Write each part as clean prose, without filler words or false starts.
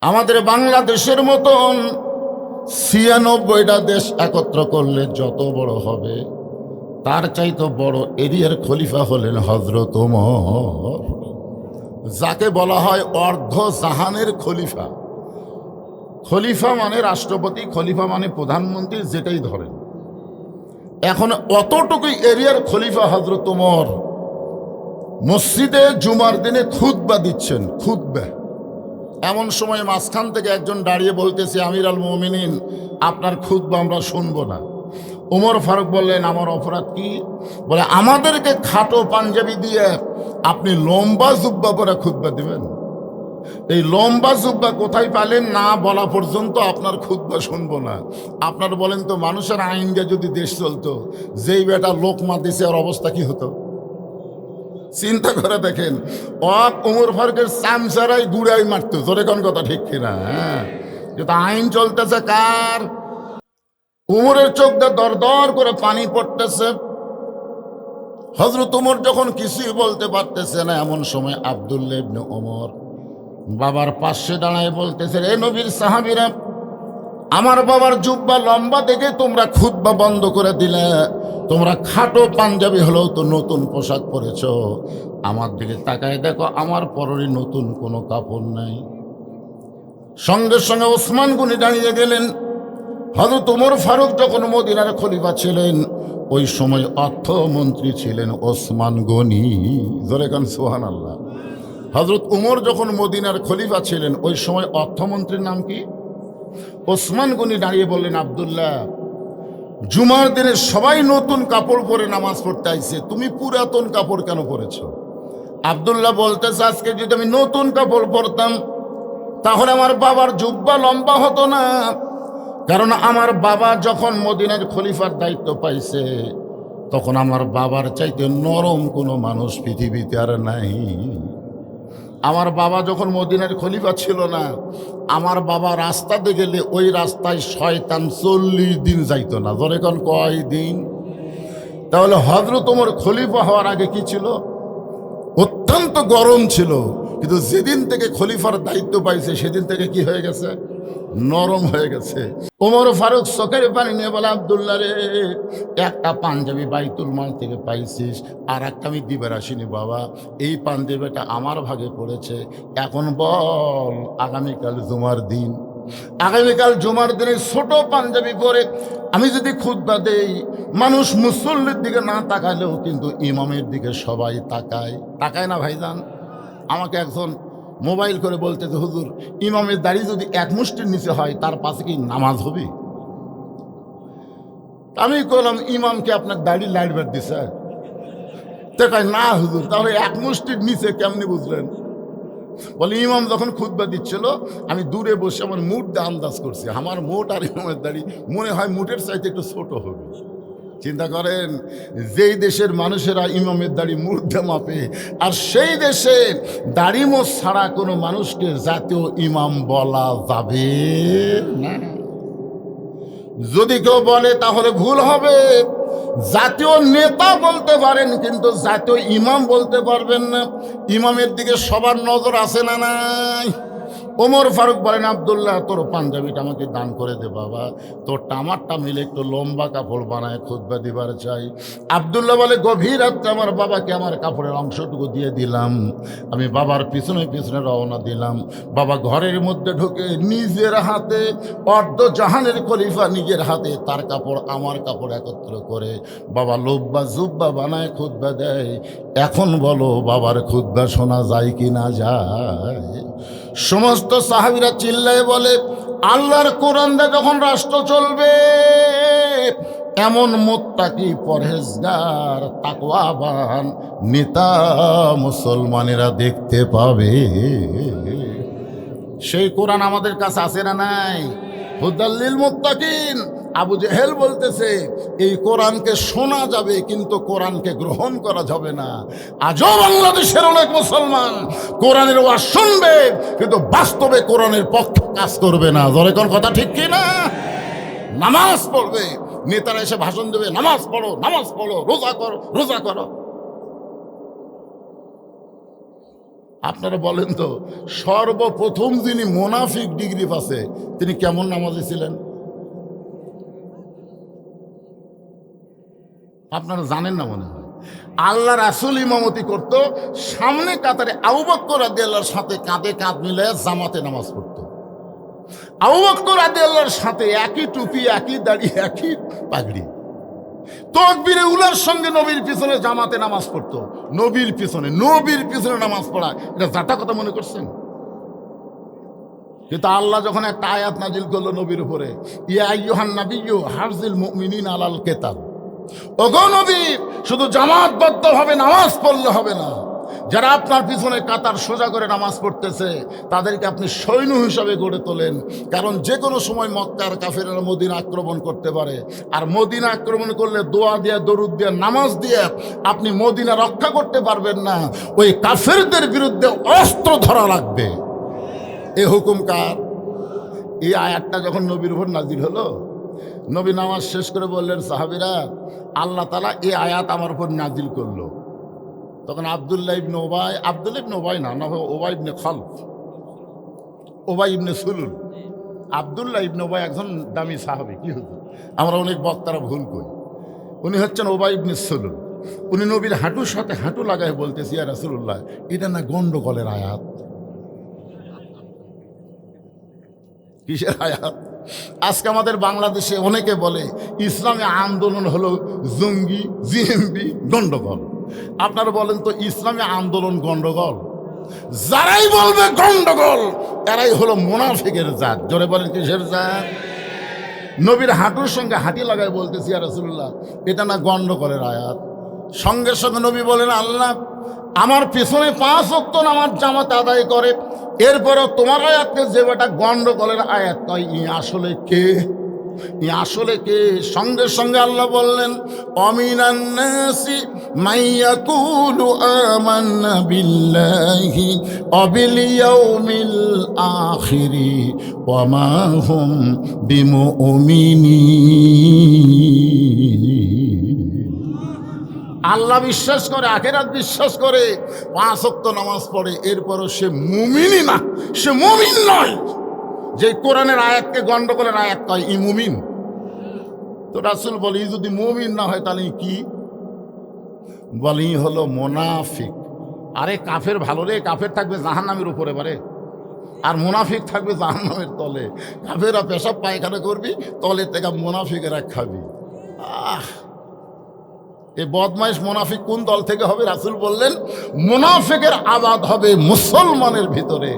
আমাদের বাংলাদেশের মতন ৯৬টা দেশ একত্র করলে যত বড় হবে, তার চাইতে বড় এরিয়ার খলিফা হলেন হযরত ওমর, যাকে বলা হয় অর্ধ জাহানের খলিফা। খলিফা মানে রাষ্ট্রপতি, খলিফা মানে প্রধানমন্ত্রী, যেটাই ধরেন। এখন অতটুকুই এরিয়ার খলিফা হযরত ওমর মসজিদে জুমার দিনে খুতবা দিচ্ছেন। খুতবা এমন সময় মাঝখান থেকে একজন দাঁড়িয়ে বলতেছে, আমির আল মুমিনিন, আপনার খুতবা আমরা শুনবো না। ওমর ফারুক বললেন, আমার অপরাধ কি? বলে, আমাদেরকে খাটো পাঞ্জাবি দিয়ে আপনি লম্বা জুব্বা পরে খুতবা দিবেন? এই লম্বা জুব্বা কোথায় পালেন না বলা পর্যন্ত আপনার খুতবা শুনবো না। আপনার বলেন তো, মানুষের আইন দিয়ে যদি দেশ চলতো, যেই বেটা লোকমা দিছে ওর অবস্থা কি হতো? চিন্তা করে দেখেন, ওমর ফারুকের চামচারাই গুড়াই মারতো। জোরে কোন কথা ঠিক কিনা? হ্যাঁ, কিন্তু আইন চলতেছে কার? উমরের চোখ দিয়ে দর দর করে পানি পড়তেছে। হযরত ওমর যখন কিছুই বলতে পারতেছে না, এমন সময় আব্দুল্লাহ ইবনে ওমর বাবার পাশে দাঁড়ায় বলতেছে, এ নবীর সাহাবীরা, আমার বাবার জুব্বা লম্বা দেখে তোমরা খুতবা বন্ধ করে দিলে। তোমরা খাটো পাঞ্জাবি হলেও তো নতুন পোশাক পরেছ। আমার দিকে তাকায় দেখো, আমার পরনে নতুন কোনো কাপড় নাই। সঙ্গে সঙ্গে ওসমান গনি দাঁড়িয়ে গেলেন। হযরত ওমর ফারুক যখন মদিনার খলিফা ছিলেন, ওই সময় অর্থমন্ত্রী ছিলেন ওসমান গনি। জোরে কান সুবহানাল্লাহ। হযরত ওমর যখন মদিনার খলিফা ছিলেন, ওই সময় অর্থমন্ত্রীর নাম কি? ওসমান গনি দাঁড়িয়ে বললেন, আব্দুল্লাহ, জুমার দিনে সবাই নতুন কাপড় পরে নামাজ পড়তে আইছে, তুমি পুরাতন কাপড় কেন পরেছ? আব্দুল্লাহ বলতেছে, আজকে যদি আমি নতুন কাপড় পরতাম তাহলে আমার বাবার জুব্বা লম্বা হতো না। কারণ আমার বাবা যখন মদিনার খলিফার দায়িত্ব পাইছে, তখন আমার বাবার চাইতে নরম কোনো মানুষ পৃথিবীতে আর নাই। আমার বাবা যখন মদিনার খলিফা ছিল না, আমার বাবা রাস্তাতে গেলে ওই রাস্তায় শয়তান ৪০ দিন যাইতো না। ধরে কোন কয় দিন? তাহলে হযরত ওমর খলিফা হওয়ার আগে কি ছিল? অত্যন্ত গরম ছিল, কিন্তু যেদিন থেকে খলিফার দায়িত্ব পাইছে সেদিন থেকে কি হয়ে গেছে? নরম হয়ে গেছে। ওমর ফারুক চোখের পানি নিয়ে বলে, আব্দুল্লাহ রে, একটা পাঞ্জাবি বাইতুল মাল থেকে পাইছিস, আর একটা আমি দিবার আসিনি বাবা। এই পাঞ্জাবিটা আমার ভাগে পড়েছে। এখন বল, আগামীকাল জুমার দিন, আগামীকাল জুমার দিনে ছোট পাঞ্জাবি পরে আমি যদি খুতবা দেই, মানুষ মুসল্লির দিকে না তাকালেও কিন্তু ইমামের দিকে সবাই তাকায়। তাকায় না ভাইজান? আমাকে একজন মোবাইল করে বলতেছে, হুজুর, ইমামের দাড়ি যদি এক মুষ্টির নিচে হয় তার পাশে কি নামাজ হবে? আমি বললাম, ইমামকে আপনার দাড়ি লাইটবার দিছে? কয় না হুজুর। তাহলে এক মুষ্টির নিচে কেমনি বুঝলেন? বলে, ইমাম যখন খুতবা দিচ্ছিল, আমি দূরে বসে আমার মুঠ দিয়ে আন্দাজ করছি, আমার মুঠ আর ইমামের দাড়ি মনে হয় মুঠের চাইতে একটু ছোট হবে। চিন্তা করেন, যেই দেশের মানুষেরা ইমামের দাড়ি মুঠ দিয়ে মাপে, আর সেই দেশে দাড়ি মোছ ছাড়া কোনো মানুষকে জাতীয় ইমাম বলা যাবে না। যদি কেউ বলে তাহলে ভুল হবে। জাতীয় নেতা বলতে পারেন, কিন্তু জাতীয় ইমাম বলতে পারবেন না। ইমামের দিকে সবার নজর আছে না নাই? ওমর ফারুক বলেন, আব্দুল্লাহ, তোর পাঞ্জাবিটা আমাকে দান করে দে বাবা, তোরটা আমারটা মিলে একটু লম্বা কাপড় বানায় খুতবা দিবার চাই। আব্দুল্লাহ বলে, গভীর রাত্রে আমার বাবাকে আমার কাপড়ের অংশটুকু দিয়ে দিলাম। আমি বাবার পিছনে পিছনে রওনা দিলাম। বাবা ঘরের মধ্যে ঢুকে নিজের হাতে, অর্ধ জাহানের খলিফা নিজের হাতে তার কাপড় আমার কাপড় একত্র করে বাবা লব্বা জুব্বা বানায় খুতবা দেয়। এখন বলো, বাবার খুতবা শোনা যায় কি না যায়? সমস্ত সাহাবীরা চিল্লায় বলে, আল্লাহর কোরআন দিয়ে যখন রাষ্ট্র চলবে, এমন মুত্তাকি, পরহেজগার, তাকওয়াবান নেতা মুসলমানেরা দেখতে পাবে। সেই কোরআন আমাদের কাছে আছে না নাই? হুদাল্লিল মুত্তাকিন। আবু জেহেল বলতেছে, এই কোরআনকে শোনা যাবে কিন্তু কোরআনকে গ্রহণ করা যাবে না। আজও বাংলাদেশের অনেক মুসলমান কোরআনের ওয়াজ শুনবে, কিন্তু বাস্তবে কোরআনের পক্ষে কাজ করবে না। জোরে কোন কথা ঠিক কি না? নামাজ পড়বে, নেতারা এসে ভাষণ দেবে, নামাজ পড়ো, নামাজ পড়ো, রোজা করো, রোজা করো। আপনারা বলেন তো, সর্বপ্রথম যিনি মোনাফিক ডিগ্রি পাচ্ছে তিনি কেমন নামাজি ছিলেন? আপনারা জানেন না মনে হয়। আল্লাহ রাসূল ইমামতি করত, সামনে কাতারে আবু বকর রাদিয়াল্লাহর সাথে কাঁধে কাঁধ মিলিয়ে জামাতে নামাজ পড়তো। আবু বকর রাদিয়াল্লাহর সাথে একই টুপি, একই দাড়ি, একই পাগড়ি, তাকবীরে উলার সঙ্গে নবীর পিছনে জামাতে নামাজ পড়তো। নবীর পিছনে নামাজ পড়া এটা জাতা কথা মনে করছেন? কিন্তু আল্লাহ যখন একটা আয়াত নাজিল করলো নবীর উপরে, ইয়া আইয়ুহান নাবিয়্যু হাফিজুল মুমিনিনা আলাল কিতাব, ওগো নবী, শুধু জামাতবদ্ধভাবে নামাজ পড়লে হবে না, যারা আপনার পিছনে কাতার সোজা করে নামাজ পড়তেছে তাদেরকে আপনি সৈন্য হিসাবে গড়ে তোলেন। কারণ যে কোনো সময় মক্কার কাফেররা মদিনা আক্রমণ করতে পারে, আর মদিনা আক্রমণ করলে দোয়া দিয়ে, দরুদ দিয়ে, নামাজ দিয়ে আপনি মদিনা রক্ষা করতে পারবেন না। ওই কাফেরদের বিরুদ্ধে অস্ত্র ধরা লাগবে। এ হুকুম কার? এই আয়াতটা যখন নবীর উপর নাজিল হলো, নবী নামাজ শেষ করে বললেন, সাহাবীরা, আল্লাহ তাআলা এই আয়াত আমার উপর নাজিল করলো। তখন আব্দুল্লাহ ইবনে ওবাই না, ওবাই ইবনে খালফ, ওবাই ইবনে সুলুল, আব্দুল্লাহ ইবনে ওবাই একজন দামি সাহাবী। কি হতো, আমরা অনেক বক্তারা ভুল করি। উনি হচ্ছেন ওবাই ইবনে সুলুল। উনি নবীর হাঁটুর সাথে হাঁটু লাগায় বলতেছি, ইয়া রাসূলুল্লাহ, এটা না গন্ডগোলের আয়াত। কিসের আয়াত? আজকে আমাদের বাংলাদেশে অনেকে বলে ইসলামী আন্দোলন হলো জঙ্গি, জিএমবি, গন্ডগোল। আপনারা বলেন তো, ইসলামী আন্দোলন গন্ডগোল? যারাই বলবে গন্ডগোল, এরাই হলো মুনাফিকের জাত। জোরে বলেন, কিসের জাত? নবীর হাঁটুর সঙ্গে হাঁটি লাগায় বলতেছি, ইয়া রাসূলুল্লাহ, এটা না গন্ডগোলের আয়াত। সঙ্গে সঙ্গে নবী বলেন, আল্লাহ আমার পেছনে 5 ওয়াক্ত নামাজ জামাত আদায় করে, এরপরও তোমার আয়াতকে যে বেটা গন্ডগোলের আয়াত কয়, ই আসলে কে? আসলে কে? সঙ্গে সঙ্গে আল্লাহ বললেন, অমিনান নাসি মাইয়াকুলু আমান্না বিল্লাহি ওয়া বিল ইয়াউমিল আখিরি ওয়া মা হুম বিমুমিনিন। আল্লাহ বিশ্বাস করে, আখিরাত বিশ্বাস করে, 5 ওয়াক্ত নামাজ পড়ে, এরপরও সে মুমিনই না, সে মুমিন নয়। যে কোরআনের আয়াতকে গন্ডগোলের আয়াত কয়, ই মুমিন? তো রাসূল বলে, ই যদি মুমিন না হয় তাহলে কি? বলে, ই হলো মুনাফিক। আরে কাফের ভালো রে, কাফের থাকবে জাহান্নামের উপরে বারে, আর মুনাফিক থাকবে জাহান্নামের তলে। কাফেরা পেশাব পায়খানা করবি, তলে থেকে মুনাফিকেরা খাবি। এই বদমাইশ মুনাফিক কোন দল থেকে হবে? রাসূল বললেন, মুনাফিকের আবাদ হবে মুসলমানের ভিতরে।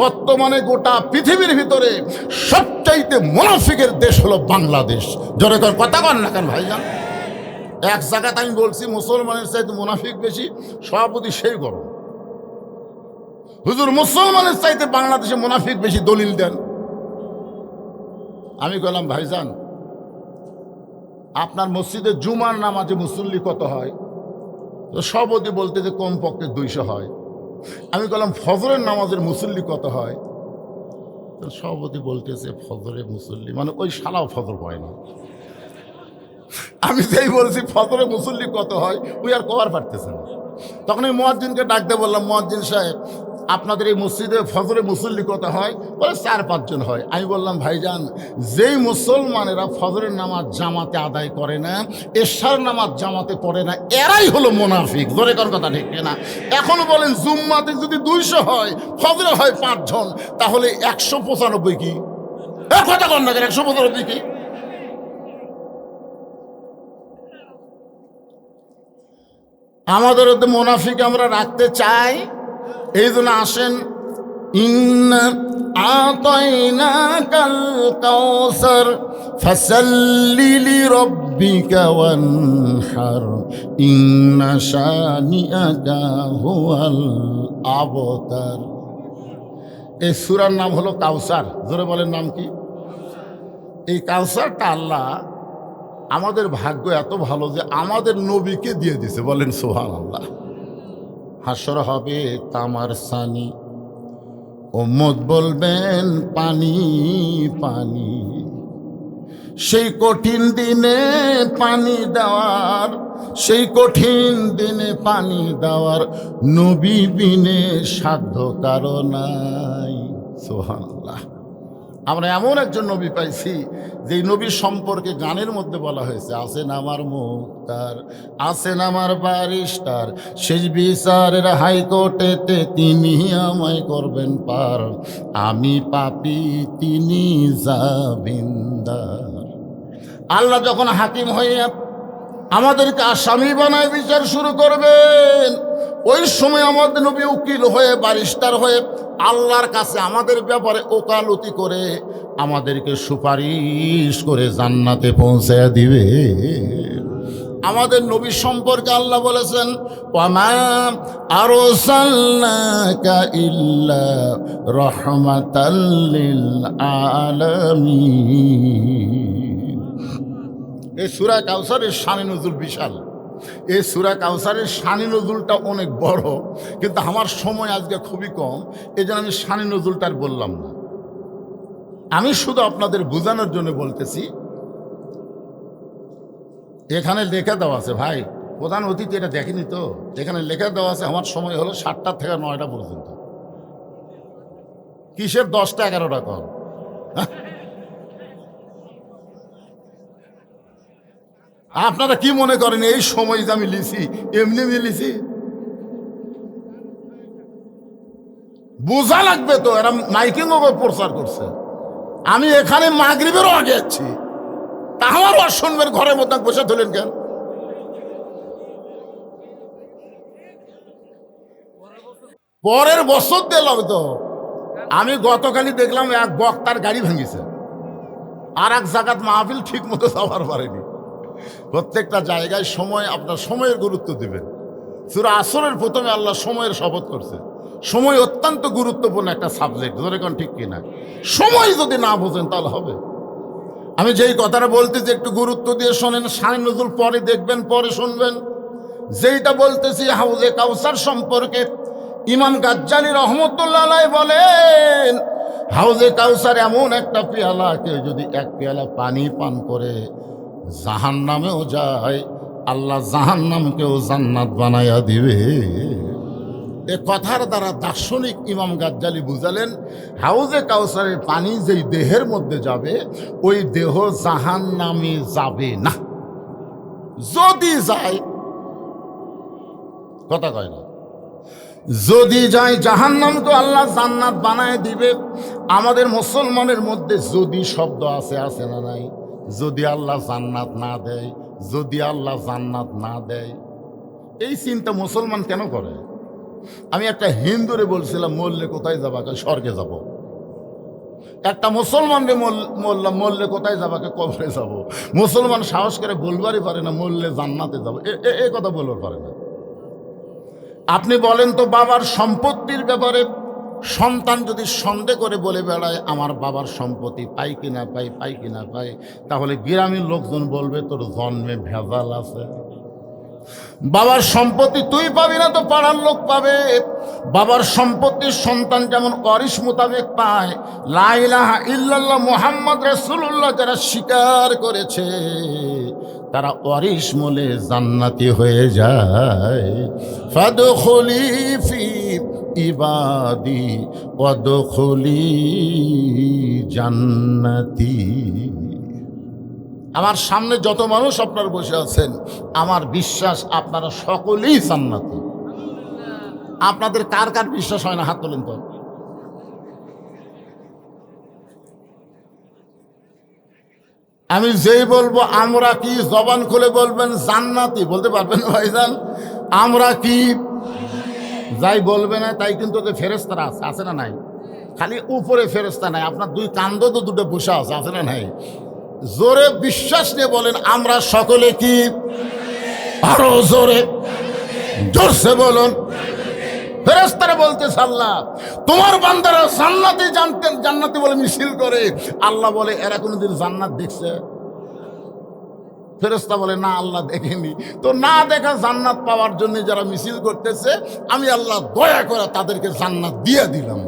বর্তমানে গোটা পৃথিবীর ভিতরে সবচাইতে মুনাফিকের দেশ হলো বাংলাদেশ। জোরে কথা কন না কেন ভাইজান? এক জায়গাতে আমি বলছি মুসলমানের চাইতে মুনাফিক বেশি, সভাপতি সেই গরম। হুজুর, মুসলমানের চাইতে বাংলাদেশে মুনাফিক বেশি, দলিল দেন। আমি বললাম, ভাইজান, আপনার মসজিদে জুমার নামাজে মুসল্লি কত হয়? তো সভাপতি বলতে যে কমপক্ষে 200 হয়। আমি বললাম, ফজরের নামাজের মুসল্লি কত হয়? তো সভাপতি বলতেছে, ফজরের মুসল্লি মানে ওই শালাও ফজর পড়ে না। আমি যেই বলছি ফজরের মুসল্লি কত হয়, ওই আর কবার পারতেছে না। তখন এই মুয়াজ্জিনকে ডাকতে বললাম, মুয়াজ্জিন সাহেব, আপনাদের এই মসজিদে ফজরের মুসল্লি কত হয়? বলে 4-5 জন হয়। আমি বললাম, ভাইজান, যেই মুসলমানেরা ফজরের নামাজ জামাতে আদায় করে না, এশার নামাজ জামাতে পড়ে না, এরাই হলো মুনাফিক। ধরে কোন কথা ঠিক না? এখন বলেন, জুম্মাতে যদি 200 হয়, ফজরে হয় 5 জন, তাহলে 195 কি? কথা কন না কেন? 195 কি? আমাদের তো মুনাফিক আমরা রাখতে চাই, এই জন্য আসেন, ইন্না আতাইনাকাল কাউসার ফাসাল্লি লিরাব্বিকা ওয়ানহার ইন্না শানিআকা হুয়াল আবতার। এই সূরার নাম হলো কাউসার। জোরে বলেন, নাম কি? এই কাউসারটা আল্লাহ, আমাদের ভাগ্য এত ভালো যে আমাদের নবীকে দিয়ে দিছে। বলেন সুবহানাল্লাহ। হাসর হবে তামার সানি, উম্মত বলবেন পানি পানি। সেই কঠিন দিনে পানি দেওয়ার, সেই কঠিন দিনে পানি দেওয়ার নবী বিনে সাধ্য কারো নাই। সুবহানাল্লাহ। আমরা এমন একজন নবী পাইছি যে নবীর সম্পর্কে গানের মধ্যে বলা হয়েছে, আছেন আমার মুক্তার, আছেন আমার ব্যারিস্টার, শেষ বিচারের হাইকোর্টেতে তিনি আমায় করবেন পার, আমি পাপী তিনি জামিনদার। আল্লাহ যখন হাকিম হয়ে আমাদেরকে আসামি বানায় বিচার শুরু করবেন, ওই সময় আমাদের নবী উকিল হয়ে ব্যারিস্টার হয়ে আল্লাহর কাছে আমাদের ব্যাপারে ওকালতি করে আমাদেরকে সুপারিশ করে জান্নাতে পৌঁছে দিবে। আমাদের নবী সম্পর্কে আল্লাহ বলেছেন, ওয়ামা আরসালনাকা ইল্লা রাহমাতাল লিল আলামিন। এই সূরা কাউসারের শানে নজুল বিশাল। এই সূরা কাউসারের শানে নজুলটা অনেক বড়, কিন্তু আমার সময় আজকে খুবই কম, এই জন্য আমি শানে নজুলটা আর বললাম না। আমি শুধু আপনাদের বোঝানোর জন্য বলতেছি, এখানে লেখা দেওয়া আছে, ভাই প্রধান অতিথি এটা দেখেনি তো, এখানে লেখা দেওয়া আছে আমার সময় হলো 7টা থেকে 9টা পর্যন্ত। কিসের 10টা 11টা কল? আপনারা কি মনে করেন এই সময় যে আমি লিছি এমনি লিছি? বোঝা লাগবে তো, এরা মাইকিং প্রচার করছে। আমি এখানে মাগরিবেরও আগে যাচ্ছি, তা আমার শুনবেন ঘরের মধ্যে বসে ধরলেন কেন? পরের বছর দিলাম তো। আমি গতকালই দেখলাম এক বক্তার গাড়ি ভেঙেছে, আর এক জায়গাত মাহফিল ঠিক মতো যাওয়ার পারেনি। প্রত্যেকটা জায়গায় সময়, আপনার সময়ের গুরুত্ব দিবেন। সূরা আসরের প্রথমে আল্লাহ সময়ের শপথ করছে। সময় অত্যন্ত গুরুত্বপূর্ণ একটা সাবজেক্ট, ধরে কোন ঠিক কিনা? সময় যদি না বোঝেন তাহলে হবে। আমি যেই কথাটা বলতেছি একটু গুরুত্ব দিয়ে শোনেন, শানে নজুল পরে দেখবেন, পরে শুনবেন। যেইটা বলতেছি হাউজে কাউসার সম্পর্কে, ইমাম গাজ্জালী রহমতুল্লাহ আলাইহি বলেন, হাউজে কাউসার এমন একটা পেয়ালা, কেউ যদি এক পেয়ালা পানি পান করে জাহান্নামেও যায়, আল্লাহ জাহান্নামকেও জান্নাত বানাইয়া দিবে। এ কথার দ্বারা দার্শনিক ইমাম গাজ্জালী বুঝালেন, হাউজে কাউসারের পানি যেই দেহের মধ্যে যাবে, ওই দেহ জাহান্নামে যাবে না। যদি যায়, কথা কয় না, যদি যায় জাহান্নাম তো আল্লাহ জান্নাত বানায় দিবে। আমাদের মুসলমানের মধ্যে যদি শব্দ আছে, আছে না নাই? যদি আল্লাহ জান্নাত না দেয়, যদি আল্লাহ জান্নাত না দেয়, এই চিন্তা মুসলমান কেন করে? আমি একটা হিন্দুরে বলছিলাম, মরলে কোথায় যাবা? স্বর্গে যাব। একটা মুসলমানরে বললাম, মরলে কোথায় যাবাকে? কবরে যাব। মুসলমান সাহস করে বলবারই পারে না মরলে জান্নাতে যাব, এ কথা বলবার পারে না। আপনি বলেন তো, বাবার সম্পত্তির ব্যাপারে সন্তান যদি সন্দেহ করে বলে বেড়ায় আমার বাবার সম্পত্তি পাই কিনা পাই, পাই কিনা পাই, তাহলে গ্রামের লোকজন বলবে তোর জন্মে ভেজাল আছে। বাবার সম্পত্তি তুই পাবি না তো পাড়ার লোক পাবে। বাবার সম্পত্তির সন্তান যেমন ওয়ারিশ মোতাবেক পায়, লা ইলাহা ইল্লাল্লাহ মুহাম্মদ রাসূলুল্লাহ যারা স্বীকার করেছে তারা ওয়ারিশ মূলে জান্নাতি হয়ে যায়। ফাদখুলি ফি ইবাদি ওয়াদখুলি জান্নাতি। আমার সামনে যত মানুষ আপনারা বসে আছেন, আমার বিশ্বাস আপনারা সকলেই জান্নাতি। আপনাদের কার কার বিশ্বাস হয় না? হাত তোলেন তো। আমি যেই বলবো আমরা কি, জবান খুলে বলবেন জান্নাতি, বলতে পারবেন না ভাইজান? আমরা কি, যাই বলবে না তাই কিন্তু ফেরেশতারা আছে, আছে না নাই? খালি উপরে ফেরেশতা নাই, আপনার দুই কান্দ তো দুটো বসে আছে, আছে না নাই? জোরে বিশ্বাস নিয়ে বলেন আমরা সকলে কি? আরো জোরে, জোরসে বলুন। ফেরেশতারা বলতেছে আল্লাহ তোমার বান্দারা জান্নাতি জানতেন, জান্নাতি বলে মিছিল করে। আল্লাহ বলে এরা কোনোদিন জান্নাত দেখছে? ফেরেশতা বলে না, আল্লাহ দেখেনি। তো না দেখা জান্নাত পাওয়ার জন্য যারা মিছিল করতেছে, আমি আল্লাহ দয়া করে তাদেরকে জান্নাত দিয়ে দিলাম।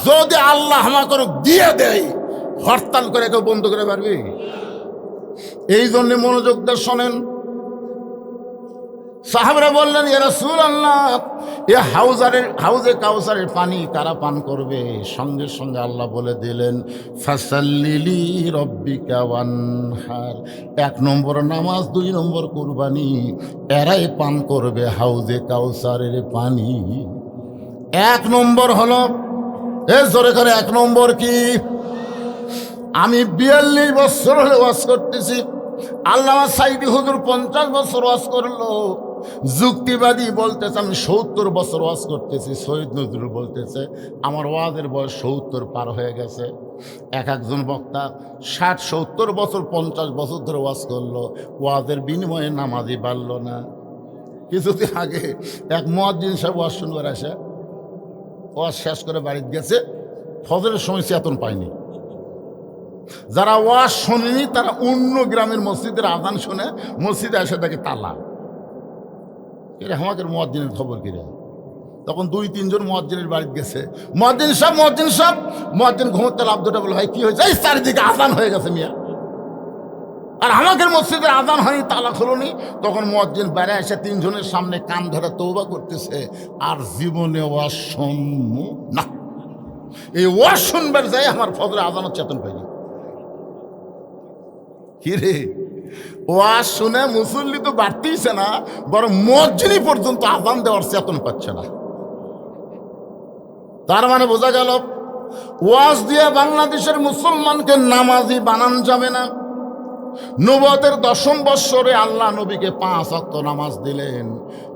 যদি আল্লাহ আমাকে দিয়ে দেয়, হরতাল করে কেউ বন্ধ করে পারবি? এই জন্য মনোযোগ দিয়ে শোনেন। সাহাবারা বললেন, ইয়া রাসূলুল্লাহ, এ হাউজে কাউসারের পানি কারা পান করবে? সঙ্গে সঙ্গে আল্লাহ বলে দিলেন, ফাসাল্লিলি রব্বিকা ওয়ানহার। 1 নম্বর নামাজ, 2 নম্বর কুরবানি, এরাই পান করবে হাউজে কাউসারের পানি। 1 নম্বর হলো, জোরে করে 1 নম্বর কি? আমি 42 বছর হলে ওয়াজ করতেছি, আল্লামা সাইদি হুজুর 50 বছর ওয়াজ করলো, যুক্তিবাদী বলতেছে আমি 70 বছর ওয়াজ করতেছি, শহীদ নজরুল বলতেছে আমার ওয়াজের বয়স 70 পার হয়ে গেছে। একজন বক্তা 60-70 বছর 50 বছর ধরে ওয়াজ করলো, ওয়াজের বিনিময়ে নামাজই বাড়ল না। কিছুদিন আগে এক মুয়াজ্জিন সাহেব ওয়াজ শুনবার আসে, ওয়াজ শেষ করে বাড়িতে গেছে, ফজরের সময় চেতন পায়নি। যারা ওয়াজ শোনেনি তারা অন্য গ্রামের মসজিদের আজান শুনে মসজিদে এসে দেখে তালা। কিরে আমাদের মুয়াজ্জিনের খবর কিরে? তখন 2-3 জন মুয়াজ্জিনের বাড়িতে গেছে, মুয়াজ্জিন সাহেব মুয়াজ্জিন ঘুমোতে লাভ দুটা বলে, ভাই কি হয়েছে? এই চারিদিকে আজান হয়ে গেছে মিয়া, আর আমাদের মসজিদের আজান হয়নি, তালা খোলনি। তখন মুয়াজ্জিন বাইরে এসে 3 জনের সামনে কান ধরে তওবা করতেছে, আর জীবনে ওয়াজ শুনবো না। এই ওয়াজ শুনবার যাই আমার ফজরে আজানের চেতন পাইনি। কিরে ওয়াজ শুনে মুসল্লি তো বাড়তেইছে না, বরং মুয়াজ্জিনই পর্যন্ত আজান দেওয়ার চেতন পাচ্ছে না। তার মানে বোঝা গেল ওয়াজ দিয়ে বাংলাদেশের মুসলমানকে নামাজি বানান যাবে না। নবুয়তের 10ম বৎসরে আল্লাহ নবীকে 5 ওয়াক্ত নামাজ দিলেন।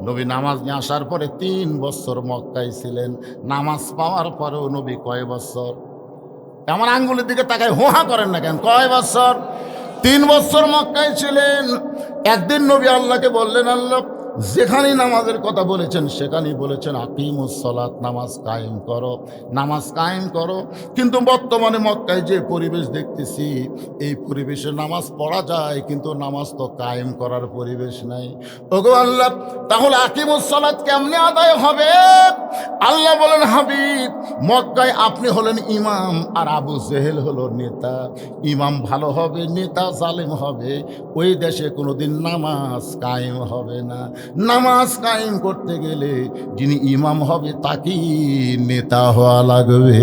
নবী নামাজ নিয়ে আসার পরে 3 বছর মক্কায় ছিলেন। নামাজ পাওয়ার পরেও নবী কয় বছর? আমার আঙ্গুলের দিকে তাকায় হোহা করেন না কেন? কয় বছর? 3 বছর মক্কায় ছিলেন। একদিন নবী আল্লাহকে বললেন, আল্লাহ যেখানেই নামাজের কথা বলেছেন সেখানেই বলেছেন আকিমুস সালাত, নামাজ কায়েম করো, নামাজ কায়েম করো। কিন্তু বর্তমানে মক্কায় যে পরিবেশ দেখতেছি, এই পরিবেশে নামাজ পড়া যায় কিন্তু নামাজ তো কায়েম করার পরিবেশ নাই। ওগো আল্লাহ, তাহলে আকিমুস সালাত কেমনে আদায় হবে? আল্লাহ বলেন, হাবিব মক্কায় আপনি হলেন ইমাম আর আবু জেহেল হলো নেতা। ইমাম ভালো হবে, নেতা জালেম হবে, ওই দেশে কোনোদিন নামাজ কায়েম হবে না। নামাজ কায়েম করতে গেলে যিনি ইমাম হবে তাকেই নেতা হওয়া লাগবে।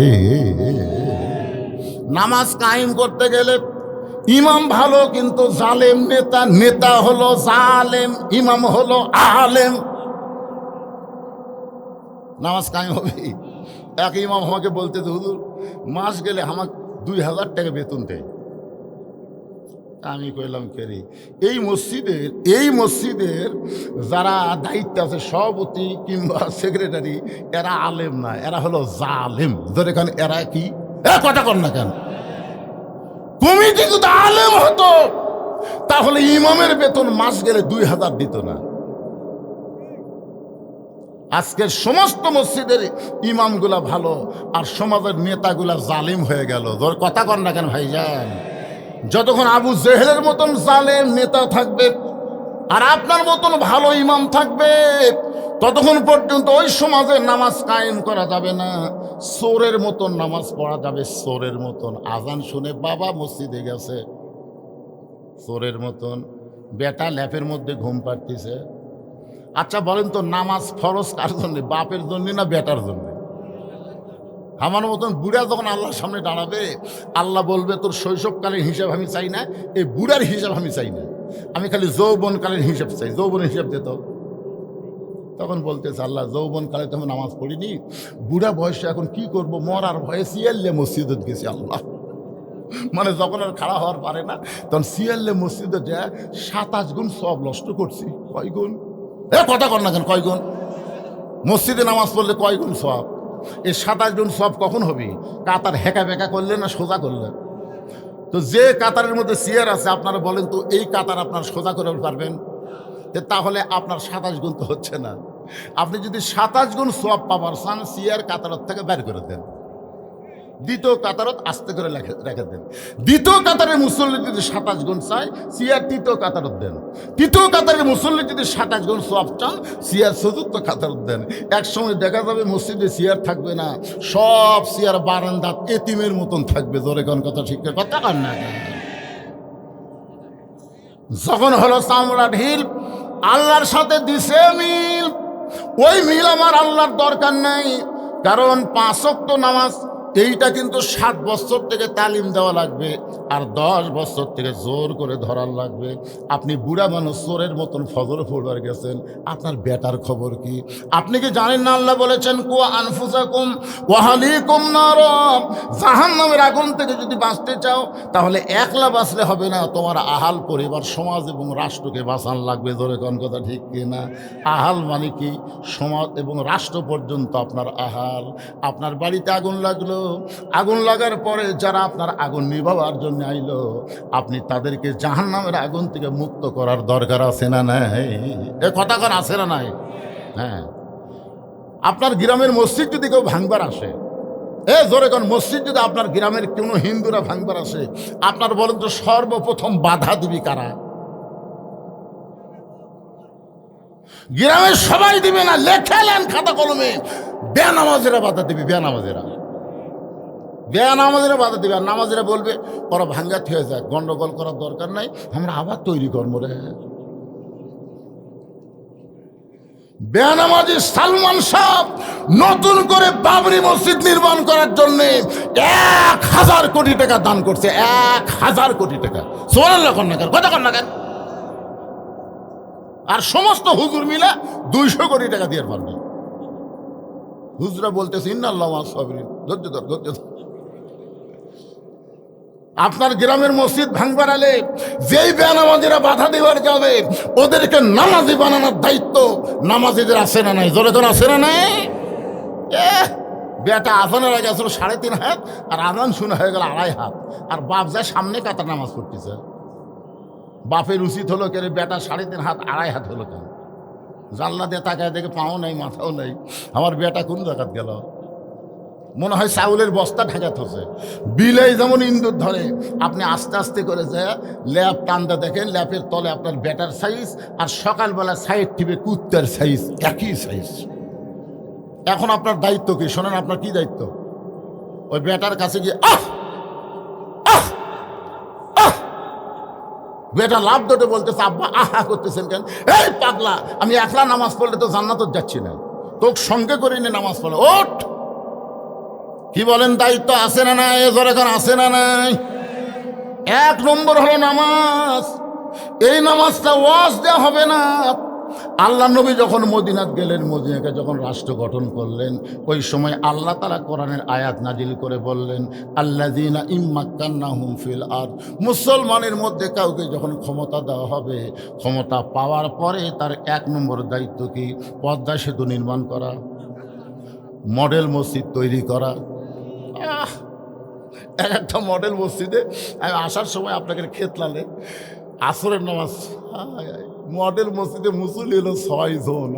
নামাজ কায়েম করতে গেলে ইমাম ভালো কিন্তু জালেম নেতা, নেতা হলো জালেম, ইমাম হলো আলেম। নামাজ কায়েম হবে। এক ইমাম আমাকে বলতে, হুজুর মাস গেলে আমাকে 2000 টাকা বেতন দেয়। আমি কইলাম কেরি, এই মসজিদের যারা দায়িত্ব আছে, সভাপতি কিংবা সেক্রেটারি, এরা আলেম না, এরা হলো জালেম। ধরে কেন এরা কি কথা কর না কেন? কমিটি যদি আলেম হতো তাহলে ইমামের বেতন মাস গেলে 2000 দিত না। আজকের সমস্ত মসজিদের ইমামগুলা ভালো আর সমাজের নেতাগুলা জালিম হয়ে গেল। ধর কথা কর না কেন ভাইজান? যতক্ষণ আবু জেহেলের মতন জালেম নেতা থাকবে আর আপনার মতন ভালো ইমাম থাকবে, ততক্ষণ পর্যন্ত ওই সমাজে নামাজ কায়েম করা যাবে না। চোরের মতন নামাজ পড়া যাবে, চোরের মতন। আজান শুনে বাবা মসজিদে গেছে, চোরের মতন বেটা ল্যাপের মধ্যে ঘুম পাড়তেছে। আচ্ছা বলেন তো, নামাজ ফরজ কার জন্য? বাপের জন্য না বেটার জন্য? আমার মতন বুড়া যখন আল্লাহর সামনে দাঁড়াবে, আল্লাহ বলবে তোর শৈশবকালের হিসাব আমি চাই না, এই বুড়ার হিসাব আমি চাই না, আমি খালি যৌবনকালের হিসাব চাই। যৌবনের হিসাব দিত। তখন বলতেছে আল্লাহ, যৌবনকালে তো আমি নামাজ পড়িনি, বুড়া বয়সে এখন কি করব, মরার ভয়ে সিয়াল্লে মসজিদত গেছি। আল্লাহ মানে যখন আর খাড়া হওয়ার পারে না, তখন সিয়াল্লে মসজিদে যায় 27 গুণ সব নষ্ট করছি। কয় গুণ? কথা কর না কেন? কয় গুণ? মসজিদে নামাজ পড়লে কয় গুণ সব? এই 27 গুণ সব কখন হবে? কাতার হেঁকা বেঁকা করলে না সোজা করলে? তো যে কাতারের মধ্যে চেয়ার আছে, আপনারা বলেন তো এই কাতার আপনার সোজা করে পারবেন? তাহলে আপনার 27 গুণ তো হচ্ছে না। আপনি যদি 27 গুণ সব পাবার চান, চেয়ার কাতারত থেকে বের করে দেন, দ্বিতীয় কাতারত আস্তে করে রেখে দেন। দ্বিতীয় কাতারের মুসল্লি যদি 27 গুণ চায়, সিয়ার তৃতীয় কাতারত দেন। তৃতীয় কাতারের মুসল্লি যদি 27 গুণ সওয়াব চান, সিয়ার চতুর্থ কাতারত দেন। এক সময় দেখা যাবে মসজিদে সিয়ার থাকবে না, সব সিয়ার বারান্দাত এতিমের মতন থাকবে। জোরে কোন কথা? ঠিক কথা কর না? যখন হলো চামড়া ঢিল, আল্লাহর সাথে দিছে মিল। ওই মিল আমার আল্লাহর দরকার নাই, কারণ 5 ওয়াক্ত নামাজ এইটা কিন্তু 7 বছর থেকে তালিম দেওয়া লাগবে, আর 10 বছর থেকে জোর করে ধরার লাগবে। আপনি বুড়া মানুষ চোরের মতন ফজর পড়বার গেছেন, আপনার বেটার খবর কি? আপনি কি জানেন না আল্লাহ বলেছেন কুয়া আনফুসাকুম ওয়া আহলিকুম নার, জাহান্নামের আগুন থেকে যদি বাঁচতে চাও তাহলে একলা বাঁচলে হবে না, তোমার আহাল পরিবার সমাজ এবং রাষ্ট্রকে বাঁচান লাগবে। জোরে কোন কথা ঠিক কিনা? আহাল মানে কি? সমাজ এবং রাষ্ট্র পর্যন্ত আপনার আহাল। আপনার বাড়িতে আগুন লাগলো, আগুন লাগার পরে যারা আপনার আগুন নিভাবার জন্য আইলো, আপনি তাদেরকে জাহান্নামের আগুন থেকে মুক্ত করার দরকার আছে না নাই? এ কথা কর আছে না নাই? হ্যাঁ, আপনার গ্রামের মসজিদ যদি কেউ ভাঙবার আসে, জোরে কোন, মসজিদ যদি আপনার গ্রামের কোনো হিন্দুরা ভাঙবার আসে, আপনার বলেন তো সর্বপ্রথম বাধা দিবি কারা? গ্রামের সবাই দিবে না, লেখালেন খাতা কলমে, বেনামাজিরা বাধা দিবি, বেনামাজিরা বাধা দিবে। আর নামাজিরা বলবে ওরা ভাঙ্গাত হয়ে যায়, গন্ডগোল করার দরকার নাই, আমরা আবার তৈরি করবো রে। বেনামাজি সালমান শাহ নতুন করে বাবরি মসজিদ নির্মাণ করার জন্য 1000 কোটি টাকা দান করছে, 1000 কোটি টাকা। সুবহানাল্লাহ কন্যাকার কথা কন্যাকার। আর সমস্ত হুজুর মিলে 200 কোটি টাকা দিয়ে পারবে। হুজুরা বলতেছে ইন্নাল্লাহু মা'আস সাবিরিন, ধৈর্য ধর, ধৈর্য ধর। আপনার গ্রামের মসজিদ ভাঙবার আলে যেই বেনামাজিরা বাধা দেওয়ার যাবে, ওদেরকে নামাজি বানানোর দায়িত্ব নামাজিদের আছে না নাই? জোরে জোরে আছে না নাই? বেটা আজানের আগে আসলে 3.5 হাত, আর আজান শুনে হয়ে গেল 2.5 হাত, আর বাপ যায় সামনে কাতার নামাজ পড়তেছে। বাপের উচিত হলো কেন, বেটা 3.5 হাত 2.5 হাত হলো কেন? জানলা দিয়ে তাকায় দেখে পাও নাই, মাথাও নাই, আমার বেটা কোন জায়গাত গেল? মনে হয় চাউলের বস্তা ঢাকাত হচ্ছে। বিলেই যেমন ইন্দুর ধরে, আপনি আস্তে আস্তে করে যে ল্যাপ টানতে দেখেন, ল্যাপের তলে আপনার বেটার সাইজ, আর সকালবেলা সাইড টিপে কুত্তার সাইজ, একই সাইজ। এখন আপনার দায়িত্ব কি শোনেন? আপনার কি দায়িত্ব? ওই বেটার কাছে গিয়ে বেটা লাভ দোটে বলতেছে, আব্বা আহা করতেছেন কেন? এই পাগলা, আমি একলা নামাজ পড়লে তো জান্নাত যাচ্ছি না, তোকে সঙ্গে করে নিয়ে নামাজ পড়ে ওঠ। কি বলেন? দায়িত্ব আছে না নাই? এজোর এখন আছে না নাই? 1 নম্বর হলো নামাজ। এই নামাজটা ওয়াজ দেওয়া হবে না। আল্লাহ নবী যখন মদিনাত গেলেন, মদিনাকে যখন রাষ্ট্র গঠন করলেন, ওই সময় আল্লাহ তাআলা কোরআনের আয়াত নাজিল করে বললেন, আল্লাযীনা ইম্মাক্কান্নাহুম ফিল আরদ, মুসলমানের মধ্যে কাউকে যখন ক্ষমতা দেওয়া হবে, ক্ষমতা পাওয়ার পরে তার 1 নম্বর দায়িত্ব কি? পদ্মা সেতু নির্মাণ করা, মডেল মসজিদ তৈরি করা। একটা মডেল মসজিদে আমি আসার সময় আপনাকে খেতলালে আসরের নামাজ, মডেল মসজিদে মুসল্লি হলো 6 জন।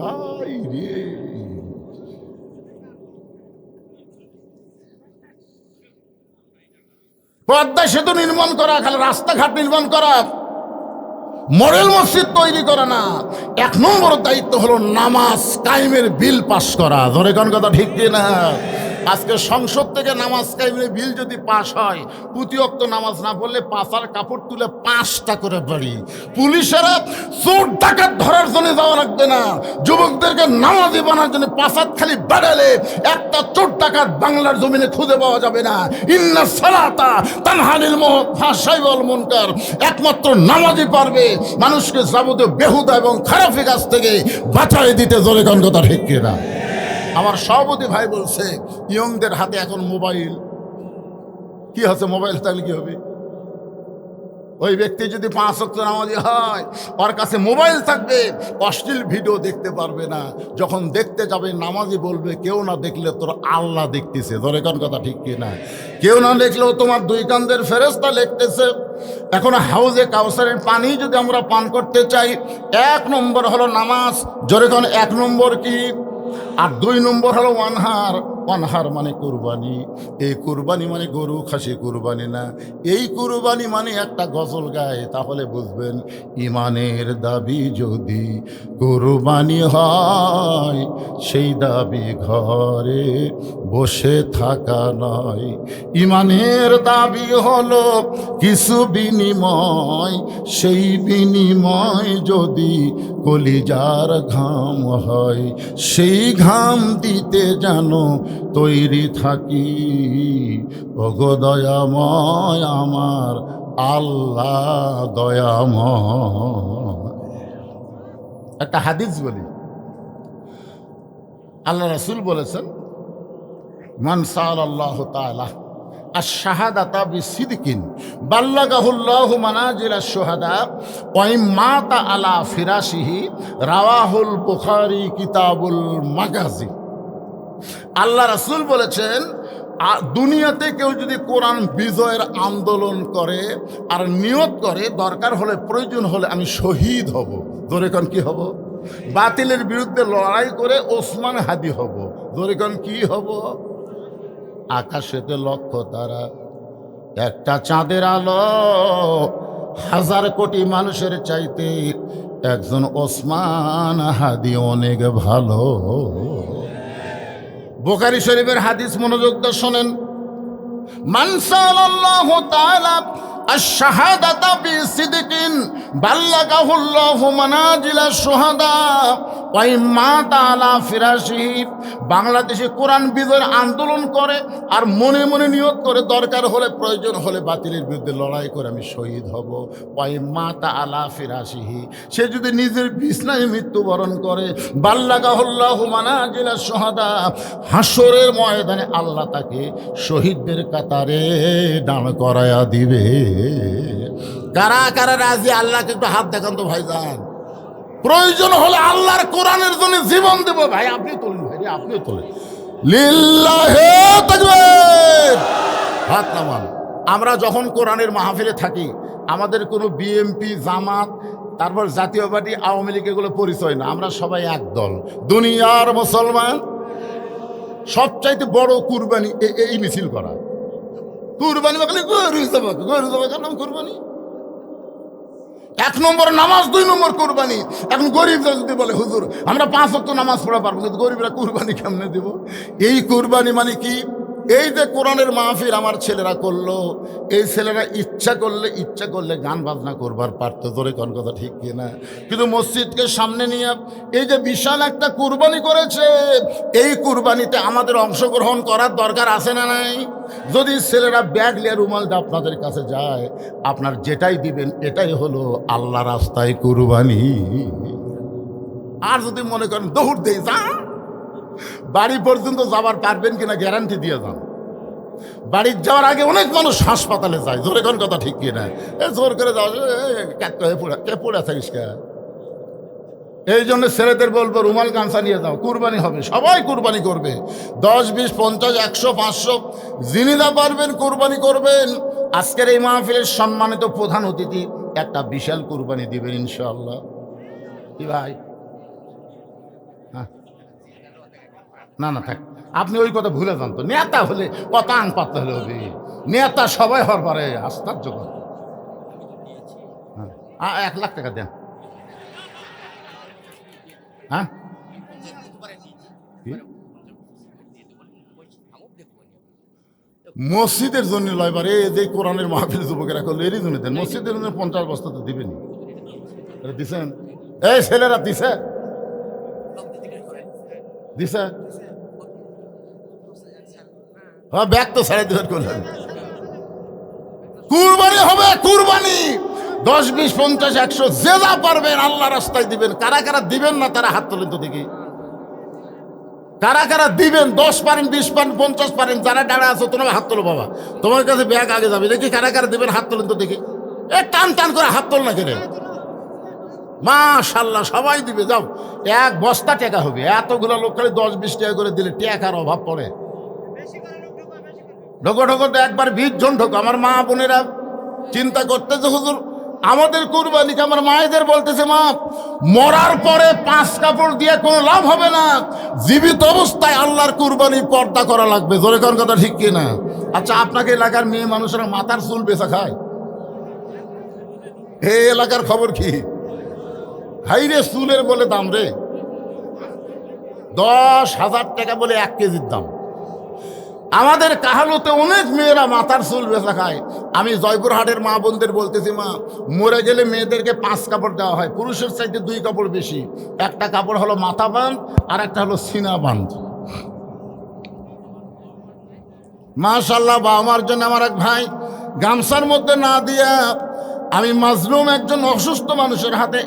পদ্মা সেতু নির্মাণ করা, খালি রাস্তাঘাট নির্মাণ করা, মডেল মসজিদ তৈরি করা না। 1 নম্বর দায়িত্ব হলো নামাজ কায়েমের বিল পাস করা। ধরে কোন কথা ঠিক কিনা? আজকে সংসদ থেকে নামাজ কায়েমের বিল যদি পাস হয়, প্রতি ওয়াক্ত নামাজ না পড়লে পাছার কাপড় তুলে 5টা করে বাড়ি। পুলিশেরা চোর ডাকাত ধরার জন্য যাওয়া লাগবে না, যুবকদেরকে নামাজি বানার জন্য পাছাত খালি বাড়ালে একটা চোর ডাকাত বাংলার জমিনে খুঁজে পাওয়া যাবে না। ইন্না সালাতা তানহানিল ফাহশাই ওয়াল মুনকার, একমাত্র নামাজি পারবে মানুষকে যাবতীয় বেহুদা এবং খারাপি কাজ থেকে বাঁচাই দিতে। জোরে কোন কথা ঠিক কিনা? আমার সভাপতি ভাই বলছে ইয়ংদের হাতে এখন মোবাইল। কি হচ্ছে? মোবাইল থাকলে কি হবে? ওই ব্যক্তি যদি 5 ওয়াক্ত নামাজি হয়, ওর কাছে মোবাইল থাকবে, অশ্লীল ভিডিও দেখতে পারবে না। যখন দেখতে যাবে নামাজি বলবে, কেউ না দেখলে তোর আল্লাহ দেখতেছে। ধরে কোন কথা ঠিক কিনা? কেউ না দেখলেও তোমার 2 কাঁধের ফেরেশতা লিখতেছে। এখন হাউজে কাউসারের পানি যদি আমরা পান করতে চাই, 1 নম্বর হলো নামাজ। জোরে কোন 1 নম্বর কি? আর 2 নম্বর হলো ওয়ানহার। ওয়ানহার মানে কুরবানি। এই কুরবানি মানে গরু খাসি কুরবানি না, এই কুরবানি মানে একটা গজল গায়, তাহলে বুঝবেন ইমানের দাবি যদি কুরবানি হয়, সেই দাবি ঘরে বসে থাকা নয়। ইমানের দাবি হলো কিছু বিনিময়, সেই বিনিময় যদি কলিজার ঘাম হয়, সেই ঘাম দিতে জানো তৈরি থাকি। ওগো দয়াময় আমার আল্লাহ দয়াময়। একটা হাদিস বলি, আল্লাহ রাসূল বলেছেন, মান সাআলাল্লাহু তাআলা আশ-শাহাদাতা বিসিদকিন বাল্লাগাহুল্লাহু মানাজিলাশ শুহাদা ওয়া ইন মাতা আলা ফিরাশিহি, রাওয়াহুল বুখারী কিতাবুল মাগাজি। আল্লাহ রাসূল বলেছেন, দুনিয়াতে কেউ যদি কোরআন বিজয়ের আন্দোলন করে আর নিয়ত করে দরকার হলে প্রয়োজন হলে আমি শহীদ হব, ধরে কোন কি হব, বাতিলের বিরুদ্ধে লড়াই করে ওসমান হাদি হব, ধরে কোন কি হব, আকাশেতে লক্ষ তারা, একটা চাঁদের আলো, 1000 কোটি মানুষের চাইতে একজন ওসমান হাদি অনেক ভালো। বুখারী শরীফের হাদিস মনোযোগ দিয়ে শোনেন, মান সাআলাল্লাহু তাআলা আশ-শাহাদাতা বিসিদকিন বাল্লাগাহুল্লাহু মানাজিলাশ শুহাদা ওয়া ইন মাতা আলা ফিরাশিহি। বাংলাদেশে কোরআন বিজয়ের আন্দোলন করে আর মনে মনে নিয়ত করে দরকার হলে প্রয়োজন হলে বাতিলের বিরুদ্ধে লড়াই করে আমি শহীদ হব। ওয়া ইন মাতা আলা ফিরাশিহি, সে যদি নিজের বিছানায় মৃত্যুবরণ করে, বাল্লাগাহুল্লাহু মানাজিলাশ শুহাদা, হাসরের ময়দানে আল্লাহ তাকে শহীদদের কাতারে দাঁড় করায়া দিবে। কারা কারা রাজি আল্লাহকে একটু হাত দেখান তো ভাইজান। প্রয়োজন হলে আল্লাহর কোরআনের জন্য জীবন দেব। ভাই আপনি তোলেন, ভাই আপনিও তোলেন, লিল্লাহি তাকবীর, হাত নামান। আমরা যখন কোরআনের মাহফিলে থাকি আমাদের কোনো বিএমপি জামাত তারপর জাতীয় পার্টি আওয়ামী লীগ এগুলো পরিচয় না, আমরা সবাই এক দল, দুনিয়ার মুসলমান। সবচাইতে বড় কুরবানি এই মিছিল করা। কুরবানি মানে গরু জবাই নাম কুরবানি। 1 নম্বর নামাজ, 2 নম্বর কুরবানি। এখন গরিবরা যদি বলে হুজুর আমরা 5 ওয়াক্ত নামাজ পড়া পারবো, কিন্তু গরিবরা কুরবানি কেমনে দেব? এই কুরবানি মানে কি? এই যে কোরআনের মাহফিল আমার ছেলেরা করলো, এই ছেলেরা ইচ্ছা করলে গান বাজনা করবার পারতো, জোরে কোন কথা ঠিক কিনা? কিন্তু মসজিদকে সামনে নিয়ে এই যে বিশাল একটা কুরবানি করেছে, এই কুরবানিতে আমাদের অংশগ্রহণ করার দরকার আছে না নাই? যদি ছেলেরা ব্যাগ লিয়ে রুমাল দিয়ে আপনাদের কাছে যায়, আপনার যেটাই দিবেন এটাই হলো আল্লাহ রাস্তায় কুরবানি। আর যদি মনে করেন দৌড় দিয়ে যান, বাড়ি পর্যন্ত যাবার পারবেন কিনা গ্যারান্টি দিয়ে যান। বাড়ির যাওয়ার আগে অনেক মানুষ হাসপাতালে যায়, জোরে কোন কথা ঠিক কিনা? জোর করে যাওয়া কে পড়ে থাকিস কে? এই জন্য ছেলেদের বলবো রুমাল গামছা নিয়ে যাও, কুরবানি হবে, সবাই কুরবানি করবে। 10, 20, 50, 100, 500 যিনিরা পারবেন কুরবানি করবেন। আজকের এই মাহফিলের সম্মানিত প্রধান অতিথি একটা বিশাল কুরবানি দিবেন ইনশাআল্লাহ। কি ভাই? হ্যাঁ, না না থাক, আপনি ওই কথা ভুলে যান তো। নেতা হলে কত আং পাততে হলে হবে, নেতা সবাই হওয়ার পরে আশ্চর্য কথা। 1 লাখ টাকা দেন। হ্যাঁ, মসজিদের জন্য লয়বার এই যে কোরআনের মাহফিল যুবকেরা করলো এরই জন্য দেন। মসজিদের জন্য 50 বস্তা তো দিবেনি, দিছেন? এই ছেলেরা দিছে দিছে, হ্যাঁ ব্যাগ তো 2.5 করলেন। কুরবানি হবে, কুরবানি 10, 20, 50, 100 যে যা পারবেন আল্লাহ রাস্তায় দিবেন। কারা কারা দিবেন না তারা হাত তোলেন তো দেখি। কারা কারা দিবেন? 10 পারেন, 20 পারেন, 50 পারেন, যারা ডাড়া আছো তোমরা হাত তোলো বাবা, তোমার কাছে ব্যাগ আগে যাবে। দেখি কারা কারা দিবেন, হাত তোলেন তো দেখি। টান টান করে হাত তোল না কেন? মাশাআল্লাহ সবাই দিবে। যাও, 1 বস্তা টাকা হবে। এতগুলো লোক খালি 10, 20 টাকা করে দিলে টাকার অভাব পড়ে। ঢোকো ঢোকো তো একবার 20 জন ঢোকো। আমার মা বোনেরা চিন্তা করতেছে হুজুর আমাদের কুরবানিকে আমার মায়েদের বলতেছে, মা মরার পরে 5 কাপড় দিয়ে কোনো লাভ হবে না, জীবিত অবস্থায় আল্লাহর কুরবানি পর্দা করা লাগবে। জোরে কোন কথা ঠিক কি না? আচ্ছা, আপনাকে এলাকার মেয়ে মানুষেরা মাথার চুল বেচা খায়? এই এলাকার খবর কি? হাই রে, চুলের বলে দাম রে, 10,000 টাকা বলে 1 কেজির দাম। আমাদের কাহালুতে অনেক মেয়েরা মাথার চুল বেচা খায়। আমি জয়পুরহাটের মা বোনদের বলতেছি, মা মরে গেলে মেয়েদেরকে 5 কাপড় দেওয়া হয়, পুরুষের চাইতে 2 কাপড় বেশি। একটা কাপড় হলো মাথা বাঁধ, আর একটা হলো সিনা বাঁধ। মাশাআল্লাহ, বা আমার জন্য আমার এক ভাই গামছার মধ্যে না দিয়া আমি মাজলুম একজন অসুস্থ মানুষের হাতে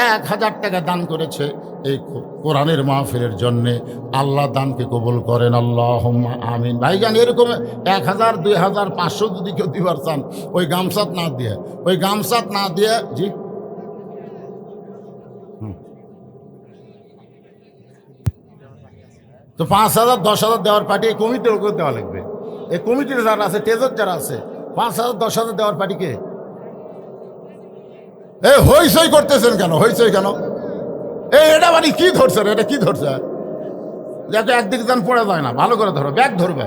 1,000 টাকা দান করেছে এই কোরআনের মাহফিলের জন্যে। আল্লাহ দানকে কবুল করেন, আল্লাহুম্মা আমিন। ভাইজান, এরকম 1,000, 2,000, 500 যদি কেউ দিবার চান, ওই গামছাত না দিয়ে জি তো 5,000, 10,000 দেওয়ার পার্টি এই কমিটির ওকে দেওয়া লাগবে। এই কমিটির যারা আছে, টেজর যারা আছে, 5,000, 10,000 দেওয়ার পার্টিকে হইচই করতেছেন কেন? হইচই কেন? এটা মানে কি ধরছে? এটা কি ধরছে? যাতে একদিকে যান পড়ে যায় না, ভালো করে ধরো, ব্যাগ ধরবে।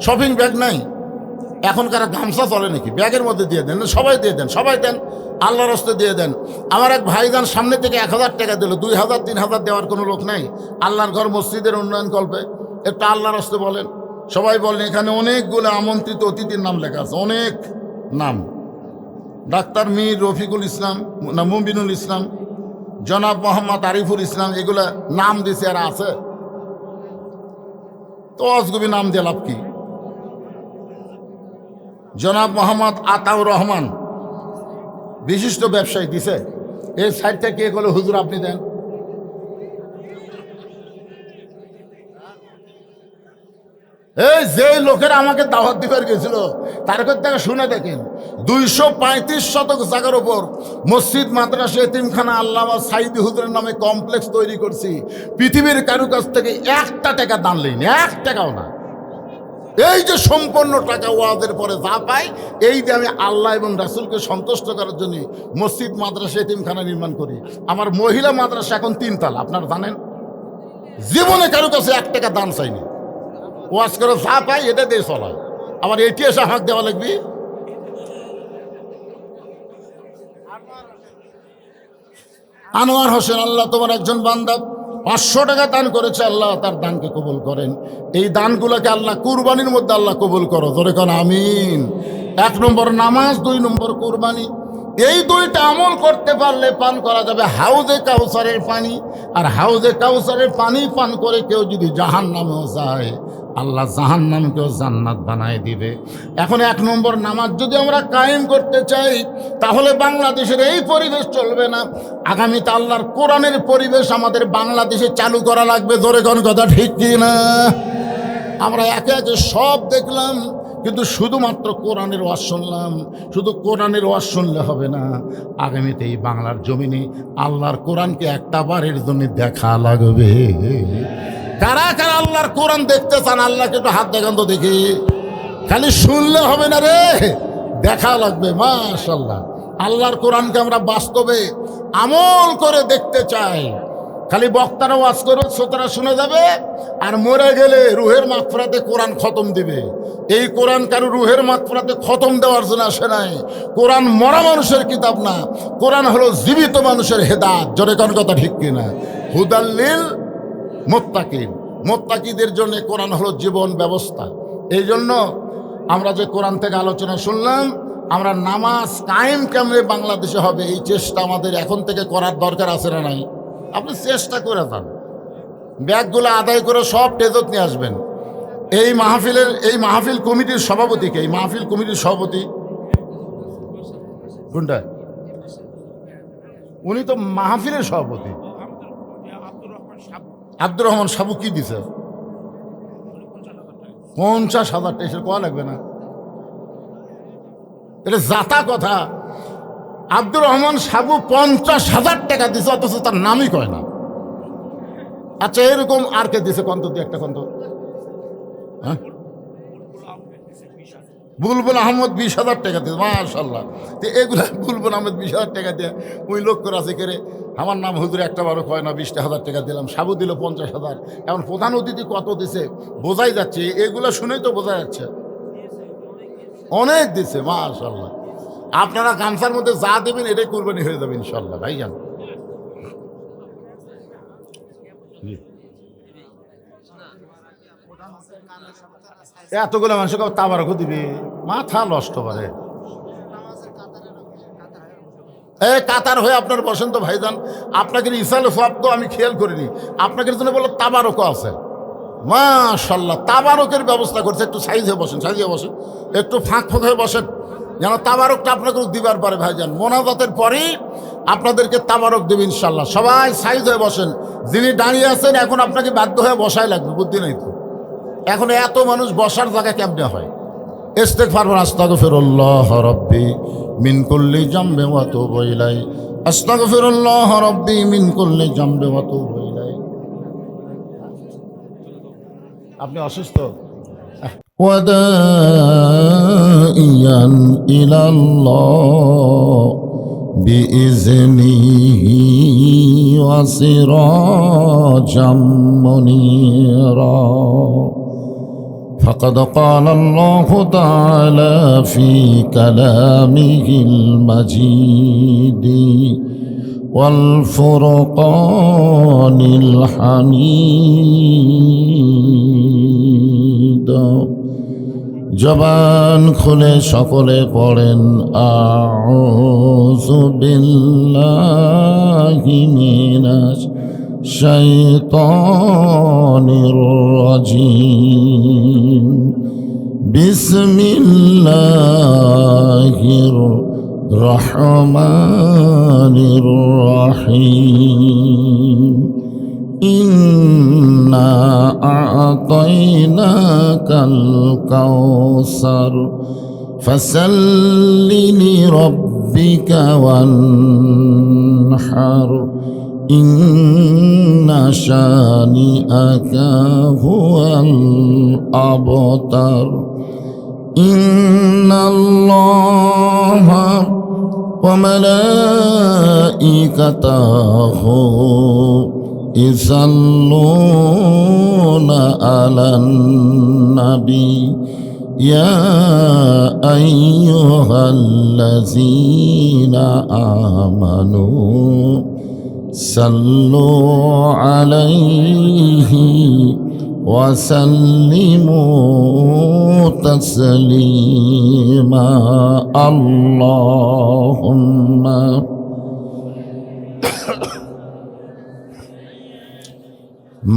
শপিং ব্যাগ নাই এখনকার, গামছা চলে নাকি? ব্যাগের মধ্যে দিয়ে দেন, সবাই দিয়ে দেন, সবাই দেন, আল্লাহর রাস্তায় দিয়ে দেন। আমার এক ভাইজান সামনে থেকে 1,000 টাকা দিল, 2,000, 3,000 দেওয়ার কোনো লোক নাই। আল্লাহর ঘর মসজিদের উন্নয়ন কল্পে একটু আল্লাহর রাস্তায় বলেন। সবাই বলেন, এখানে অনেকগুলো আমন্ত্রিত অতিথির নাম লেখা আছে, অনেক নাম। ডাক্তার মীর রফিকুল ইসলাম, না মুবিনুল ইসলাম, জনাব মোহাম্মদ আরিফুল ইসলাম, এগুলা নাম দিছে, আর আছে তো অজগবি নাম দিয়ে লাভ কি? জনাব মোহাম্মদ আতাউর রহমান, বিশিষ্ট ব্যবসায়ী, দিছে। এই সাইডটা কে করলে? হুজুর আপনি দেন। এই যে লোকের আমাকে দাওয়াত দিবার গেছিল তার কাছ থেকে শুনে দেখেন, 235 শতক জায়গার ওপর মসজিদ, মাদ্রাসা, এতিমখানা আল্লামা সাইদি হুজুরের নামে কমপ্লেক্স তৈরি করছি। পৃথিবীর কারো কাছ থেকে 1 টাকা দান লইনি, 1 টাকাও না। এই যে সম্পূর্ণ টাকা ওয়াজের পরে যা পাই, এই যে আমি আল্লাহ এবং রাসূলকে সন্তুষ্ট করার জন্য মসজিদ, মাদ্রাসা, এতিমখানা নির্মাণ করি। আমার মহিলা মাদ্রাসা এখন 3 তলা, আপনারা জানেন। জীবনে কারো কাছে 1 টাকা দান চাইনি। ওয়াজ করে যা পাই এটা দিয়ে চলায়। আবার এটি এসে হাঁক দেওয়া লাগবি। আনোয়ার হোসেন, আল্লাহ তোমার একজন বান্দা 500 টাকা দান করেছে, আল্লাহ তার দানকে কবুল করেন। এই দানগুলোকে আল্লাহ কুরবানির মধ্যে আল্লাহ কবুল করো, ধরে কোন আমিন। 1 নম্বর নামাজ, 2 নম্বর কুরবানি। এই 2টা আমল করতে পারলে পান করা যাবে হাউজে কাউসারের পানি। আর হাউজে কাউসারের পানি পান করে কেউ যদি জাহান্নামেও যায়, আল্লাহ জাহান্নামকেও জান্নাত বানায় দিবে। এখন 1 নম্বর নামাজ যদি আমরা কায়েম করতে চাই, তাহলে বাংলাদেশের এই পরিবেশ চলবে না। আগামীতে আল্লাহর কোরআনের পরিবেশ আমাদের বাংলাদেশে চালু করা লাগবে। ধরে কোন কথা ঠিক কি না? আমরা একে একে সব দেখলাম, কিন্তু শুধুমাত্র কোরআনের ওয়াজ শুনলাম। শুধু কোরআনের ওয়াজ শুনলে হবে না, আগামীতে এই বাংলার জমিনে আল্লাহর কোরআনকে একটা বারের জন্য দেখা লাগবে। কারা কারা আল্লাহর কোরআন দেখতে চান? আল্লাহকে একটু হাত দেখান তো দেখি। খালি শুনলে হবে না রে, দেখা লাগবে। মাশাআল্লাহ, আল্লাহর কোরআনকে আমরা বাস্তবে আমল করে দেখতে চাই। খালি বক্তারা ওয়াজ করবে, শ্রোতারা শুনে যাবে, আর মরে গেলে রুহের মাগফিরাতে কোরআন খতম দিবে। এই কোরআন কারো রুহের মাগফিরাতে খতম দেওয়ার জন্য আসে নাই। কোরআন মরা মানুষের কিতাব না, কোরআন হলো জীবিত মানুষের হেদায়েত। জোরে কোন কথা ঠিক কিনা? হুদাল্লিল মুত্তাকিন, মুত্তাকিদের জন্য কোরআন হলো জীবন ব্যবস্থা। এই জন্য আমরা যে কোরআন থেকে আলোচনা শুনলাম, আমরা নামাজ কায়েম কেমনে বাংলাদেশে হবে, এই চেষ্টা আমাদের এখন থেকে করার দরকার আছে না নাই? আপনি চেষ্টা করে যান, ব্যাগগুলো আদায় করে সব টেজত নিয়ে আসবেন। এই মাহফিল কমিটির সভাপতিকে, এই মাহফিল কমিটির সভাপতি কোনটা? উনি তো মাহফিলের সভাপতি। আব্দুর রহমান সাবু কি দিছে? 50,000 টাকা। এসে কোয়া লাগবে না, এটা জাতা কথা। আব্দুর রহমান সাবু 50,000 টাকা দিছে, অথচ তার নামই কয় না। আচ্ছা, এরকম আর কে দিছে? কন্ত দিয়ে একটা কন্ত। হ্যাঁ, বুলবুল আহমদ 20,000 টাকা দিয়ে, মাশাল্লাহ। তো এগুলা বুলবুল আহমদ 20,000 টাকা দিয়ে ওই লোক করে আছে করে আমার নাম হুজুর একটা বারো কয় না, 20,000 টাকা দিলাম, সাবু দিল 50,000। এখন প্রধান অতিথি কত দিছে বোঝাই যাচ্ছে, এগুলো শুনেই তো বোঝা যাচ্ছে অনেক দিছে মাশাল্লাহ। আপনারা গামছার মধ্যে যা দেবেন এটাই কুরবানি হয়ে যাবে ইনশাল্লাহ ভাইজান। এতগুলো মানুষকে তাবারকও দিবে, মাথা নষ্ট করে। কাতার হয়ে আপনার বসেন তো ভাইজান, আপনাকে ইসাল সব তো আমি খেয়াল করিনি, আপনাকে জন্য বললো তাবারকও আছে মাশাল্লাহ। তাবারকের ব্যবস্থা করছে, একটু সাইজ হয়ে বসেন, সাইজ হয়ে বসেন, একটু ফাঁক ফাঁক হয়ে বসেন, যেন তাবারকটা আপনাকে দিবার পারে ভাইজান। মোনাজাতের পরেই আপনাদেরকে তাবারক দেবে ইনশাল্লাহ। সবাই সাইজ হয়ে বসেন, যিনি দাঁড়িয়ে আছেন এখন আপনাকে বাধ্য হয়ে বসাই লাগবে, বুদ্ধি নেই তো, এখন এত মানুষ বসার জায়গা কেমনে হয়। ইস্তেগফার আস্তাগফিরুল্লাহ রাব্বি মিন কুল্লি জামবি ওয়া তুবু ইলাই, আস্তাগফিরুল্লাহ রাব্বি মিন কুল্লি জামবি ওয়া তুবু ইলাই। আপনি অসুস্থ? ওয়াদাইয়ান ইলাল্লাহ বিইজনিহি ওয়া সিরাজাম মুনীরা। فقد قال الله تعالى في كلامه المجيد والفرقان الحميد। জবান খুলে সকলে পড়েন আউযু বিল্লাহি মিনাশ শাইতানির রাজিম, বিসমিল্লাহির রহমানির রহিম। ইন্না আ'তাইনাকাল কাউসার ফাসাল্লি লিরাব্বিকা ওয়ানহার ইন্না শানিআকা হুয়াল আবতার। ইন্নাল্লাহা ওয়া মালাইকাতাহু ইসাল্লুনা আলান নাবী ইয়া আইয়ুহাল্লাযীনা আমানু সাল্লু আলাইহি ওয়া সাল্লিমু তাসলিমা। আল্লাহুম্মা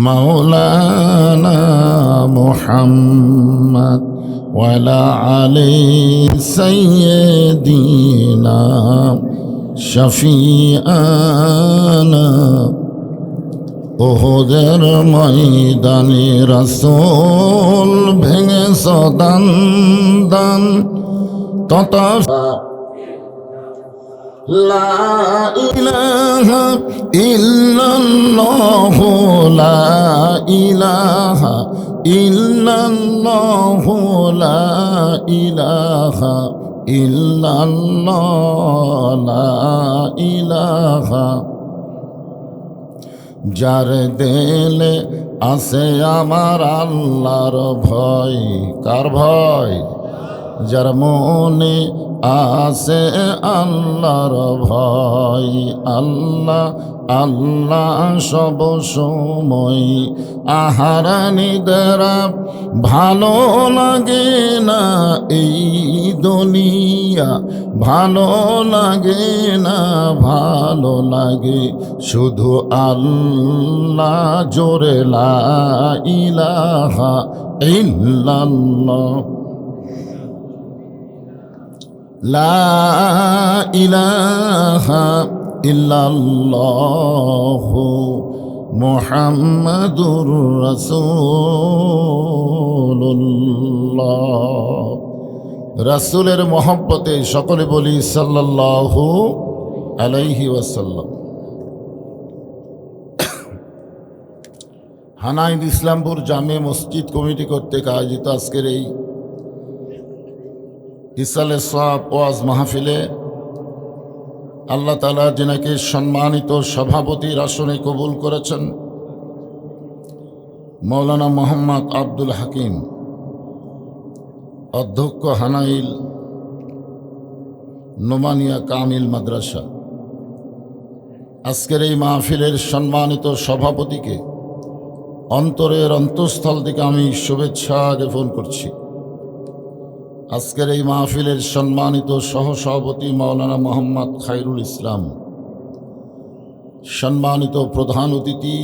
মাওলানা মুহাম্মদ ওয়া আলা আলি সাইয়্যিদিনা শফিআনা। ওহুদের ময়দানে রাসূল ভেঙে সদান দান তথা লা ইলাহা ইল্লাল্লাহ, লা ইলাহা ইল্লাল্লাহ, লা ইলাহা ইল্লাল্লাহ, লা ইলাহা। যার দিলে আছে আমার আল্লাহর ভয়, কার ভয়? যার মনে আছে আল্লাহর ভয়। আল্লাহ আল্লাহ সব সময়, আহারা নিদ্রা ভালো লাগে না এই দুনিয়া, ভালো লাগে না, ভালো লাগে শুধু আল্লাহ। জোরে লা ইলাহা ইল্লাল্লাহ, লা ইলাহা ইল্লাল্লাহ মুহাম্মাদুর রাসূলুল্লাহ। রাসূলের মহব্বতে সকলে বলি সাল্লাল্লাহু আলাইহি ওয়াসাল্লাম। হানাইন ইসলামপুর জামে মসজিদ কমিটি কর্তৃক আয়োজিত আজকের এই ইসালে সওয়াব ওয়াজ মাহফিলে আল্লাহ তাআলা যিনাকে সম্মানিত সভাপতির আসনে কবুল করেছেন, মৌলানা মোহাম্মদ আব্দুল হাকিম, অধ্যক্ষ হানাইল নোমানিয়া কামিল মাদ্রাসা, আজকের এই মাহফিলের সম্মানিত সভাপতিকে অন্তরের অন্তঃস্থল থেকে আমি শুভেচ্ছা জ্ঞাপন করছি। আজকের এই মাহফিলের সম্মানিত সহসভাপতি মাওলানা মোহাম্মদ খায়রুল ইসলাম, সম্মানিত প্রধান অতিথি,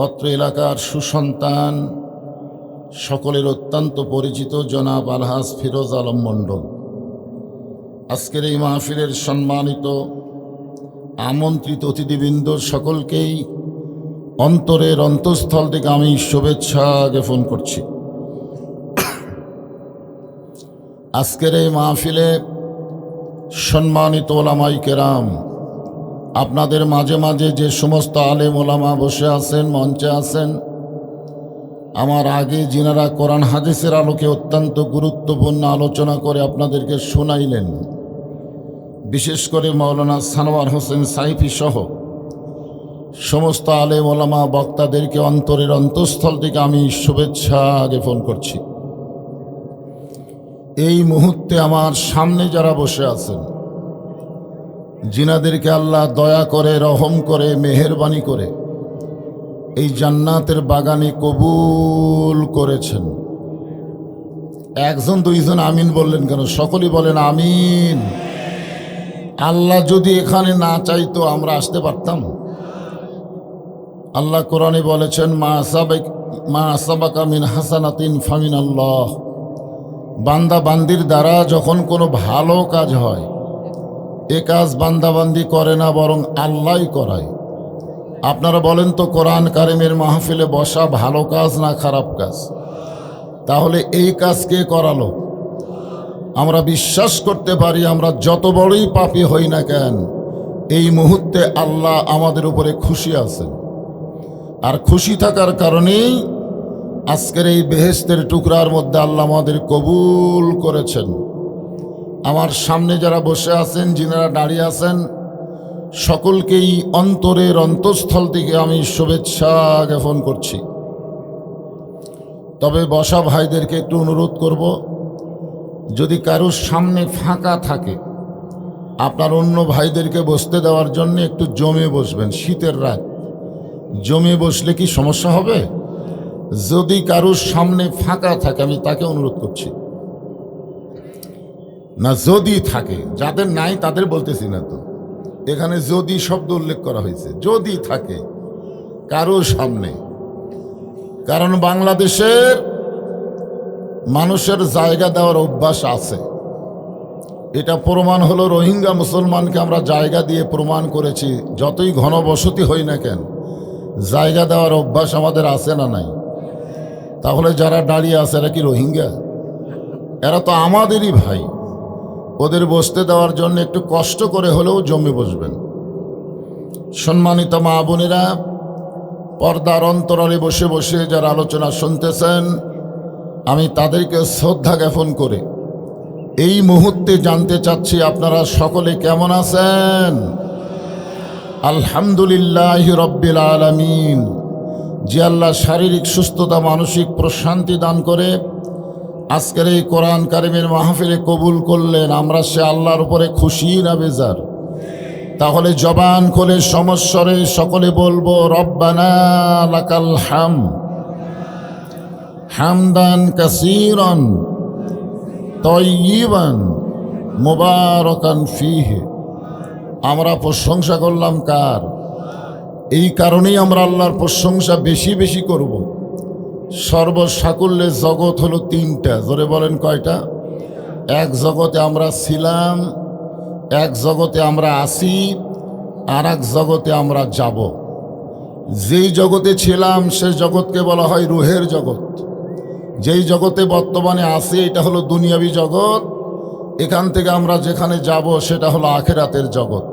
অত্র এলাকার সুসন্তান, সকলের অত্যন্ত পরিচিত জনাব আলহাজ ফিরোজ আলম মণ্ডল, আজকের এই মাহফিলের সম্মানিত আমন্ত্রিত অতিথিবৃন্দ, সকলকেই অন্তরের অন্তঃস্থল থেকে আমি শুভেচ্ছা জ্ঞাপন করছি। আজকের এই মাহফিলে সম্মানিত ওলামাই কেরাম, আপনাদের মাঝে মাঝে যে সমস্ত আলেম ওলামা বসে আছেন, মঞ্চে আছেন, আমার আগে যিনারা কোরআন হাদিসের আলোকে অত্যন্ত গুরুত্বপূর্ণ আলোচনা করে আপনাদেরকে শোনাইলেন, বিশেষ করে মাওলানা সানোয়ার হোসেন সাইফি সহ সমস্ত আলেম ওলামা বক্তাদেরকে অন্তরের অন্তঃস্থল থেকে আমি শুভেচ্ছা জ্ঞাপন করছি। এই মুহূর্তে আমার সামনে যারা বসে আছেন, যিনাদেরকে আল্লাহ দয়া করে, রহম করে, মেহেরবানি করে এই জান্নাতের বাগানে কবুল করেছেন, একজন দুইজন আমিন বললেন কেন? সকলেই বলেন আমিন। আল্লাহ যদি এখানে না চাইতো আমরা আসতে পারতাম? আল্লাহ কোরআনে বলেছেন, মা আসাবাকা মিন হাসানাতিন ফামিন আল্লাহ। বান্দা বান্দির দ্বারা যখন কোনো ভালো কাজ হয়, এ কাজ বান্দাবান্দি করে না, বরং আল্লাহই করায়। আপনারা বলেন তো, কোরআন কারিমের মাহফিলে বসা ভালো কাজ না খারাপ কাজ? তাহলে এই কাজ কে করালো? আমরা বিশ্বাস করতে পারি, আমরা যত বড়ই পাপী হই না কেন, এই মুহূর্তে আল্লাহ আমাদের উপরে খুশি আছেন। আর খুশি থাকার কারণেই আজকের এই বেহেশতের টুকরার মধ্যে আল্লাহ আমাদের কবুল করেছেন। আমার সামনে যারা বসে আছেন, যিনারা দাঁড়িয়ে আছেন, সকলকেই অন্তরের অন্তঃস্থল থেকে আমি শুভেচ্ছা জ্ঞাপন করছি। তবে বসা ভাইদেরকে একটু অনুরোধ করব, যদি কারোর সামনে ফাঁকা থাকে, আপনার অন্য ভাইদেরকে বসতে দেওয়ার জন্য একটু জমে বসবেন। শীতের রাত, জমে বসলে কি সমস্যা হবে? যদি কারোর সামনে ফাঁকা থাকে, আমি তাকে অনুরোধ করছি না, যদি থাকে, যাদের নাই তাদের বলতেছি না তো, এখানে যদি শব্দ উল্লেখ করা হয়েছে, যদি থাকে কারোর সামনে। কারণ বাংলাদেশের মানুষের জায়গা দেওয়ার অভ্যাস আছে, এটা প্রমাণ হলো রোহিঙ্গা মুসলমানকে আমরা জায়গা দিয়ে প্রমাণ করেছি। যতই ঘনবসতি হই না কেন, জায়গা দেওয়ার অভ্যাস আমাদের আছে না নাই? তাহলে যারা দাঁড়িয়ে আছে এরা কি রোহিঙ্গা? এরা তো আমাদেরই ভাই। ওদের বসতে দেওয়ার জন্য একটু কষ্ট করে হলেও জমে বসবেন। সম্মানিত মা বোনেরা, পর্দার অন্তরালে বসে বসে যারা আলোচনা শুনতেছেন, আমি তাদেরকে শ্রদ্ধা জ্ঞাপন করে এই মুহূর্তে জানতে চাচ্ছি, আপনারা সকলে কেমন আছেন? আলহামদুলিল্লাহ রব্বিল আলামিন। যে আল্লাহ শারীরিক সুস্থতা, মানসিক প্রশান্তি দান করে আজকের এই কোরআন কারিমের মাহফিলে কবুল করলেন, আমরা সে আল্লাহর উপরে খুশি না বেজার? তাহলে জবান খুলে সমস্বরে সকলে বলবো, রব্বানা লাকাল হামদ হামদান কাসীরান তাইয়িবান মুবারাকান ফীহি। আমরা প্রশংসা করলাম কার? এই কারণেই আমরা আল্লাহর প্রশংসা বেশি বেশি করব। সর্বসাকুল্যে জগৎ হলো তিনটা, জোরে বলেন কয়টা? এক জগতে আমরা ছিলাম, এক জগতে আমরা আছি, আর এক জগতে আমরা যাব। যেই জগতে ছিলাম সে জগৎকে বলা হয় রুহের জগৎ। যেই জগতে বর্তমানে আছি এটা হলো দুনিয়াবি জগৎ। এখান থেকে আমরা যেখানে যাব সেটা হলো আখিরাতের জগৎ।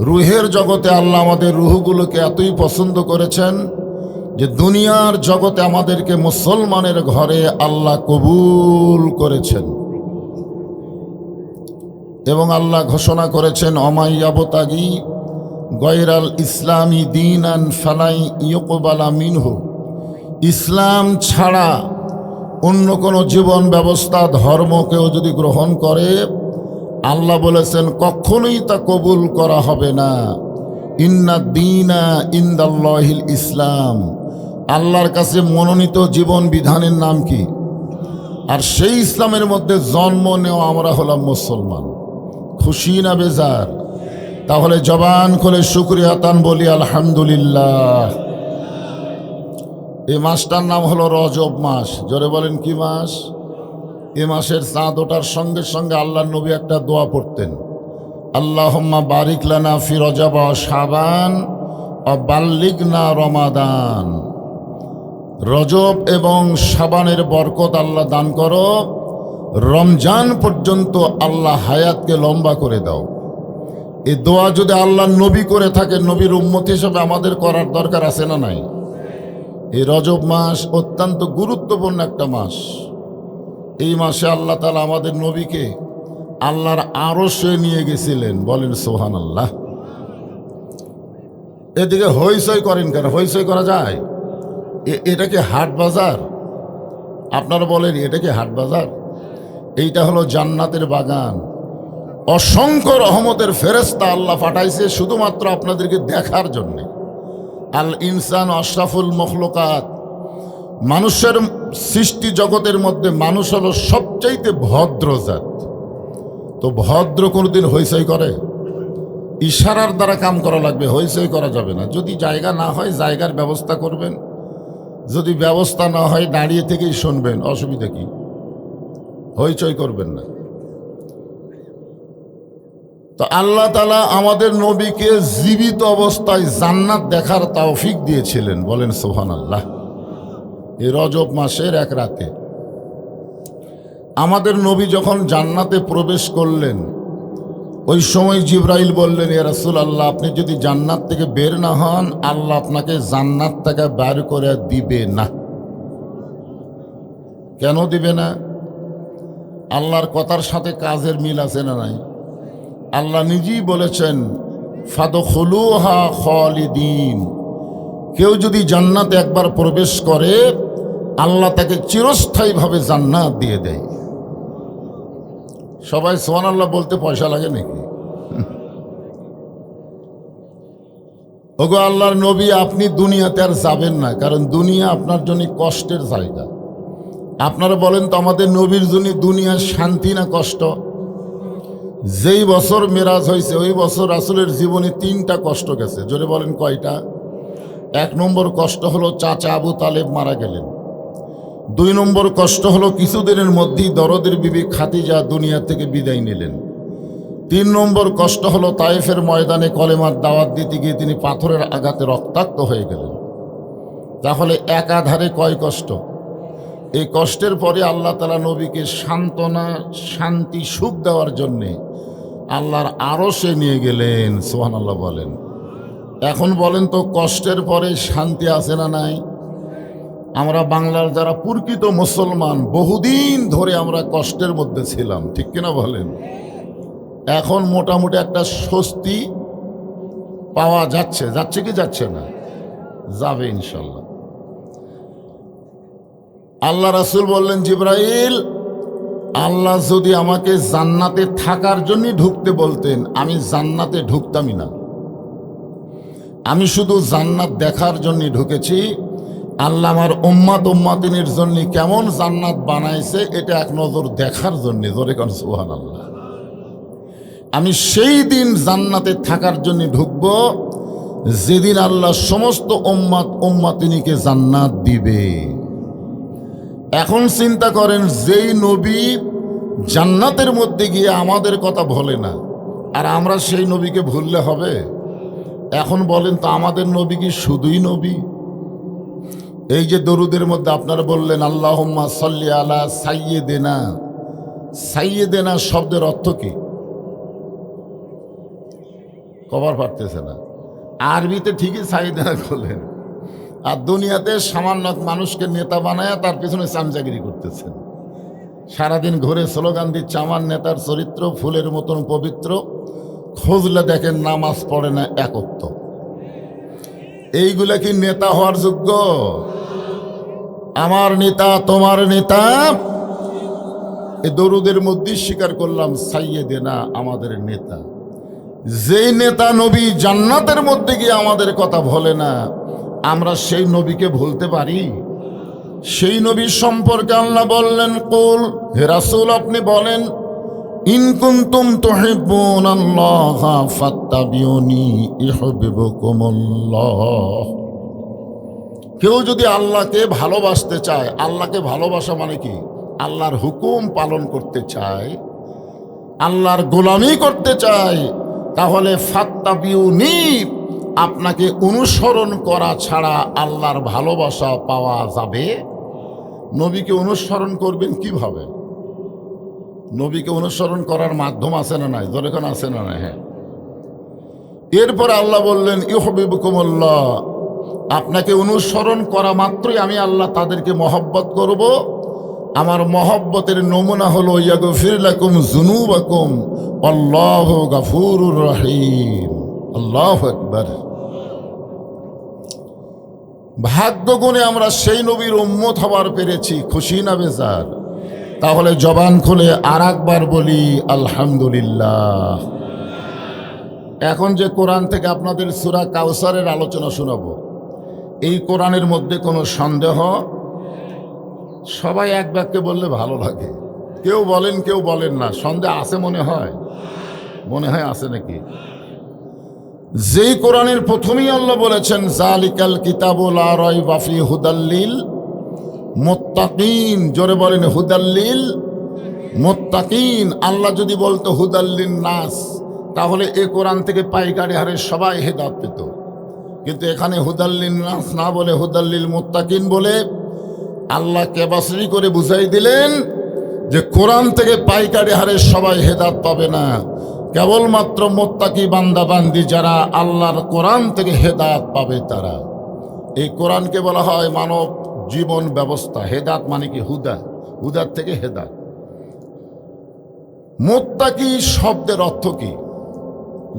রুহের জগতে আল্লাহ আমাদের রুহগুলোকে এতই পছন্দ করেছেন যে দুনিয়ার জগতে আমাদেরকে মুসলমানের ঘরে আল্লাহ কবুল করেছেন। এবং আল্লাহ ঘোষণা করেছেন অমাইয়াবতাগি গয়রাল ইসলামী দীনান ফালাই ইয়ুকবালা মিনহু, ইসলাম ছাড়া অন্য কোনো জীবন ব্যবস্থা ধর্মকেও যদি গ্রহণ করে আল্লাহ বলেছেন কখনোই তা কবুল করা হবে না। ইন্না দীনা ইনদাল্লাহিল ইসলাম, আল্লাহর কাছে মনোনীত জীবন বিধানের নাম কি? আর সেই ইসলামের মধ্যে জন্ম নেওয়া আমরা হলাম মুসলমান। খুশি না বেজার? তাহলে জবান খুলে শুকরিয়া তান বলি আলহামদুলিল্লাহ। এই মাসটার নাম হলো রজব মাস। জোরে বলেন কি মাস? এ মাসের চাঁদ ওঠার সঙ্গে সঙ্গে আল্লাহর নবী একটা দোয়া পড়তেন, আল্লাহুম্মা বারিক লানা ফি রজব ওয়া শাবান ওয়া বাল্লিগনা রমাদান। রজব এবং শাবানের বরকত আল্লাহ দান করো, রমজান পর্যন্ত আল্লাহ হায়াতকে লম্বা করে দাও। এই দোয়া যদি আল্লাহর নবী করে থাকেন, নবীর উম্মত হিসেবে আমাদের করার দরকার আছে না নাই? এই রজব মাস অত্যন্ত গুরুত্বপূর্ণ একটা মাস। এই মাসে আল্লাহ তাআলা আমাদের নবীকে আল্লাহর আরশে নিয়ে গেছিলেন। বলেন সুবহানাল্লাহ। এদিকে হইচই করেন কেন? হইচই করা যায়? এটা কি হাট বাজার? আপনারা বলেন এটা কি হাট বাজার? এইটা হলো জান্নাতের বাগান। অসংখ্য রহমতের ফেরেশতা আল্লাহ পাঠাইছে শুধুমাত্র আপনাদেরকে দেখার জন্যে। আল ইনসান আশরাফুল মখলুকাত, মানুষের সৃষ্টি জগতের মধ্যে মানুষ হলো সবচাইতে ভদ্র জাত। তো ভদ্র কোনোদিন হইচই করে? ইশারার দ্বারা কাম করা লাগবে, হইচই করা যাবে না। যদি জায়গা না হয় জায়গার ব্যবস্থা করবেন, যদি ব্যবস্থা না হয় দাঁড়িয়ে থেকেই শুনবেন, অসুবিধা কি? হইচই করবেন না। তো আল্লাহ তাআলা আমাদের নবীকে জীবিত অবস্থায় জান্নাত দেখার তৌফিক দিয়েছিলেন। বলেন সুবহানাল্লাহ। এই রজব মাসের এক রাতে আমাদের নবী যখন জান্নাতে প্রবেশ করলেন, ওই সময় জিবরাইল বললেন, ইয়া রাসূলুল্লাহ, আপনি যদি জান্নাত থেকে বের না হন আল্লাহ আপনাকে জান্নাত থেকে বের করে দিবে না। কেন দিবে না? আল্লাহর কথার সাথে কাজের মিল আছে না নাই? আল্লাহ নিজেই বলেছেন ফাদখুলুহা খালিদিন, কেউ যদি জান্নাতে একবার প্রবেশ করে আল্লাহ তাকে চিরস্থায়ীভাবে জান্নাত দিয়ে দেয়। সবাই সুবহানাল্লাহ বলতে পয়সা লাগে নাকি? ওগো আল্লাহর নবী, আপনি দুনিয়াতে আর যাবেন না, কারণ দুনিয়া আপনার জন্য কষ্টের জায়গা। আপনারা বলেন তো আমাদের নবীর জন্য দুনিয়া শান্তি না কষ্ট? যেই বছর মেরাজ হয়েছে ওই বছর রাসূলের জীবনে 3টা কষ্ট গেছে। জোরে বলেন কয়টা? 1 নম্বর কষ্ট হলো চাচা আবু তালেব মারা গেলেন। 2 নম্বর কষ্ট হলো কিছুদিনের মধ্যেই দরদের বিবি খাদিজা দুনিয়া থেকে বিদায় নিলেন। 3 নম্বর কষ্ট হলো তায়েফের ময়দানে কলেমার দাওয়াত দিতে গিয়ে তিনি পাথরের আঘাতে রক্তাক্ত হয়ে গেলেন। তাহলে একাধারে কয় কষ্ট? এই কষ্টের পরে আল্লাহ তাআলা নবীকে সান্ত্বনা, শান্তি, সুখ দেওয়ার জন্যে আল্লাহর আরশে নিয়ে গেলেন। সুবহানাল্লাহ বলেন। এখন বলেন তো কষ্টের পরে শান্তি আছে না নাই? আমরা বাংলার যারা প্রকৃত মুসলমান বহুদিন ধরে আমরা কষ্টের মধ্যে ছিলাম, ঠিক কিনা বলেন? এখন মোটামুটি একটা স্বস্তি পাওয়া যাচ্ছে। যাচ্ছে কি যাচ্ছে না? যাবে ইনশাল্লাহ। আল্লাহ রাসূল বললেন, জিবরাইল, আল্লাহ যদি আমাকে জান্নাতে থাকার জন্য ঢুকতে বলতেন আমি জান্নাতে ঢুকতামই না। আমি শুধু জান্নাত দেখার জন্য ঢুকেছি। আল্লাহ আমার উম্মাত উম্মাতিনের জন্য কেমন জান্নাত বানাইছে এটা এক নজর দেখার জন্য। জোরে কোন সুবহানাল্লাহ। আমি সেই দিন জান্নাতে থাকার জন্য ঢুকব যেদিন আল্লাহ সমস্ত উম্মাত উম্মাতিনীকে জান্নাত দিবে। এখন চিন্তা করেন, যেই নবী জান্নাতের মধ্যে গিয়ে আমাদের কথা ভোলে না আর আমরা সেই নবীকে ভুললে হবে? এখন বলেন তো আমাদের নবী কি শুধুই নবী? এই যে দরুদের মধ্যে আপনারা বললেন আল্লাহুম্মা সাল্লি আলা সাইয়্যিদিনা, সাইয়্যিদিনা শব্দের অর্থ কি? কবার পারতেছে না। আরবিতে ঠিকই সাইয়্যিদিনা বলেন, আর দুনিয়াতে সামান্য মানুষকে নেতা বানায় তার পিছনে চামচাগিরি করতেছেন। সারাদিন ঘুরে স্লোগান দিচ্ছে আমার নেতার চরিত্র ফুলের মতন পবিত্র, খুঁজলে দেখেন নামাজ পড়ে না এক ওয়াক্ত। এইগুলা কি নেতা হওয়ার যোগ্য? আমার নেতা, তোমার নেতা। এই দরুদের মধ্যেই স্বীকার করলাম সাইয়েদেনা আমাদের নেতা। যেই নেতা নবী জান্নাতের মধ্যে গিয়ে আমাদের কথা বলে না, আমরা সেই নবীকে ভুলতে পারি? সেই নবী সম্পর্কে আল্লাহ বললেন, কুল, হে রাসূল আপনি বলেন, ইন কুনতুম তুহিব্বুনাল্লাহ ফাত্তাবিউনি ইউহিব্বুকুমুল্লাহ। কেউ যদি আল্লাহকে ভালোবাসতে চায়, আল্লাহকে ভালোবাসা মানে কি? আল্লাহর হুকুম পালন করতে চায়, আল্লাহর গোলামি করতে চায়, তাহলে ফাত্তাবিউনি, আপনাকে অনুসরণ করা ছাড়া আল্লাহর ভালোবাসা পাওয়া যাবে? নবীকে অনুসরণ করবেন কিভাবে? নবীকে অনুসরণ করার মাধ্যম আছে না নাই? যখন আছে না নাই? হ্যাঁ। এরপর আল্লাহ বললেন ইউহিব্বুকুমুল্লাহ, আপনাকে অনুসরণ করা মাত্রই আমি আল্লাহ তাদেরকে মহব্বত করব। আমার মহব্বতের নমুনা হলো ইয়াগফির লাকুম যুনুবাকুম আল্লাহু গফুরুর রহিম। আল্লাহু আকবার। ভাগ্য গুণে আমরা সেই নবীর উম্মত হবার পেরেছি, খুশি না বেজার? তাহলে জবান খুলে আর একবার বলি আলহামদুলিল্লাহ। এখন যে কোরআন থেকে আপনাদের সূরা কাউসারের আলোচনা শোনাবো, এই কোরআনের মধ্যে কোনো সন্দেহ? সবাই এক বাক্যে বললে ভালো লাগে। কেউ বলেন কেউ বলেন না। সন্দেহ আছে মনে হয়? মনে হয় আছে নাকি? যেই কোরআনের প্রথমেই আল্লাহ বলেছেন জালিকাল কিতাবু লা রাইবা ফি হুদাল্লিল মুত্তাকিন, জোরে বলেন হুদাল্লিল মুত্তাকিন। আল্লাহ যদি বলতো হুদাল্লিন নাস, তাহলে এই কোরআন থেকে পাইকারি হারে সবাই হেদায়েত পেত। কিন্তু এখানে হুদাল্লিন নাস না বলে হুদাল্লিল মুত্তাকিন বলে আল্লাহ কেবাসরি করে বুঝাই দিলেন যে কোরআন থেকে পাইকারি হারে সবাই হেদায়েত পাবে না, কেবলমাত্র মুত্তাকি বান্দা বান্দি যারা আল্লাহর কোরআন থেকে হেদায়েত পাবে তারা। এই কোরআনকে বলা হয় মানব জীবন ব্যবস্থা। হেদায়েত মানে কি? হুদা, হুদার থেকে হেদায়েত। মুত্তাকি শব্দের অর্থ কি?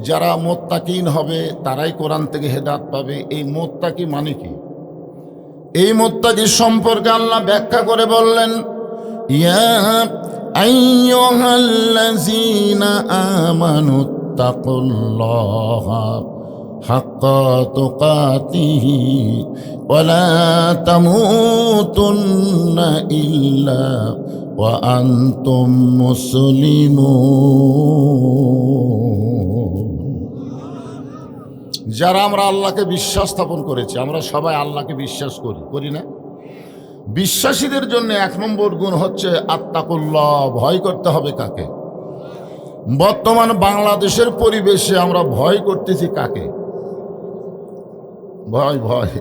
যারা মুত্তাকিন হবে তারাই কোরআন থেকে হেদায়েত পাবে। এই মুত্তাকি মানে কি? এই মুত্তাকি সম্পর্কে আল্লাহ ব্যাখ্যা করে বললেন, ইয়া আইয়ুহাল্লাযীনা আমানুত্তাকুল্লাহা হাক্কা তুকাতিহি ওয়া লা তামুতুন্না ইল্লা ওয়া আনতুম মুসলিমুন। যারা আমরা আল্লাহকে বিশ্বাস স্থাপন করেছি, আমরা সবাই আল্লাহকে বিশ্বাস করি, করি না? বিশ্বাসীদের জন্য 1 নম্বর গুণ হচ্ছে আত্তাকুল্লাহ, ভয় করতে হবে কাকে? বর্তমান বাংলাদেশের পরিবেশে আমরা ভয় করতেছি কাকে? ভয় ভয়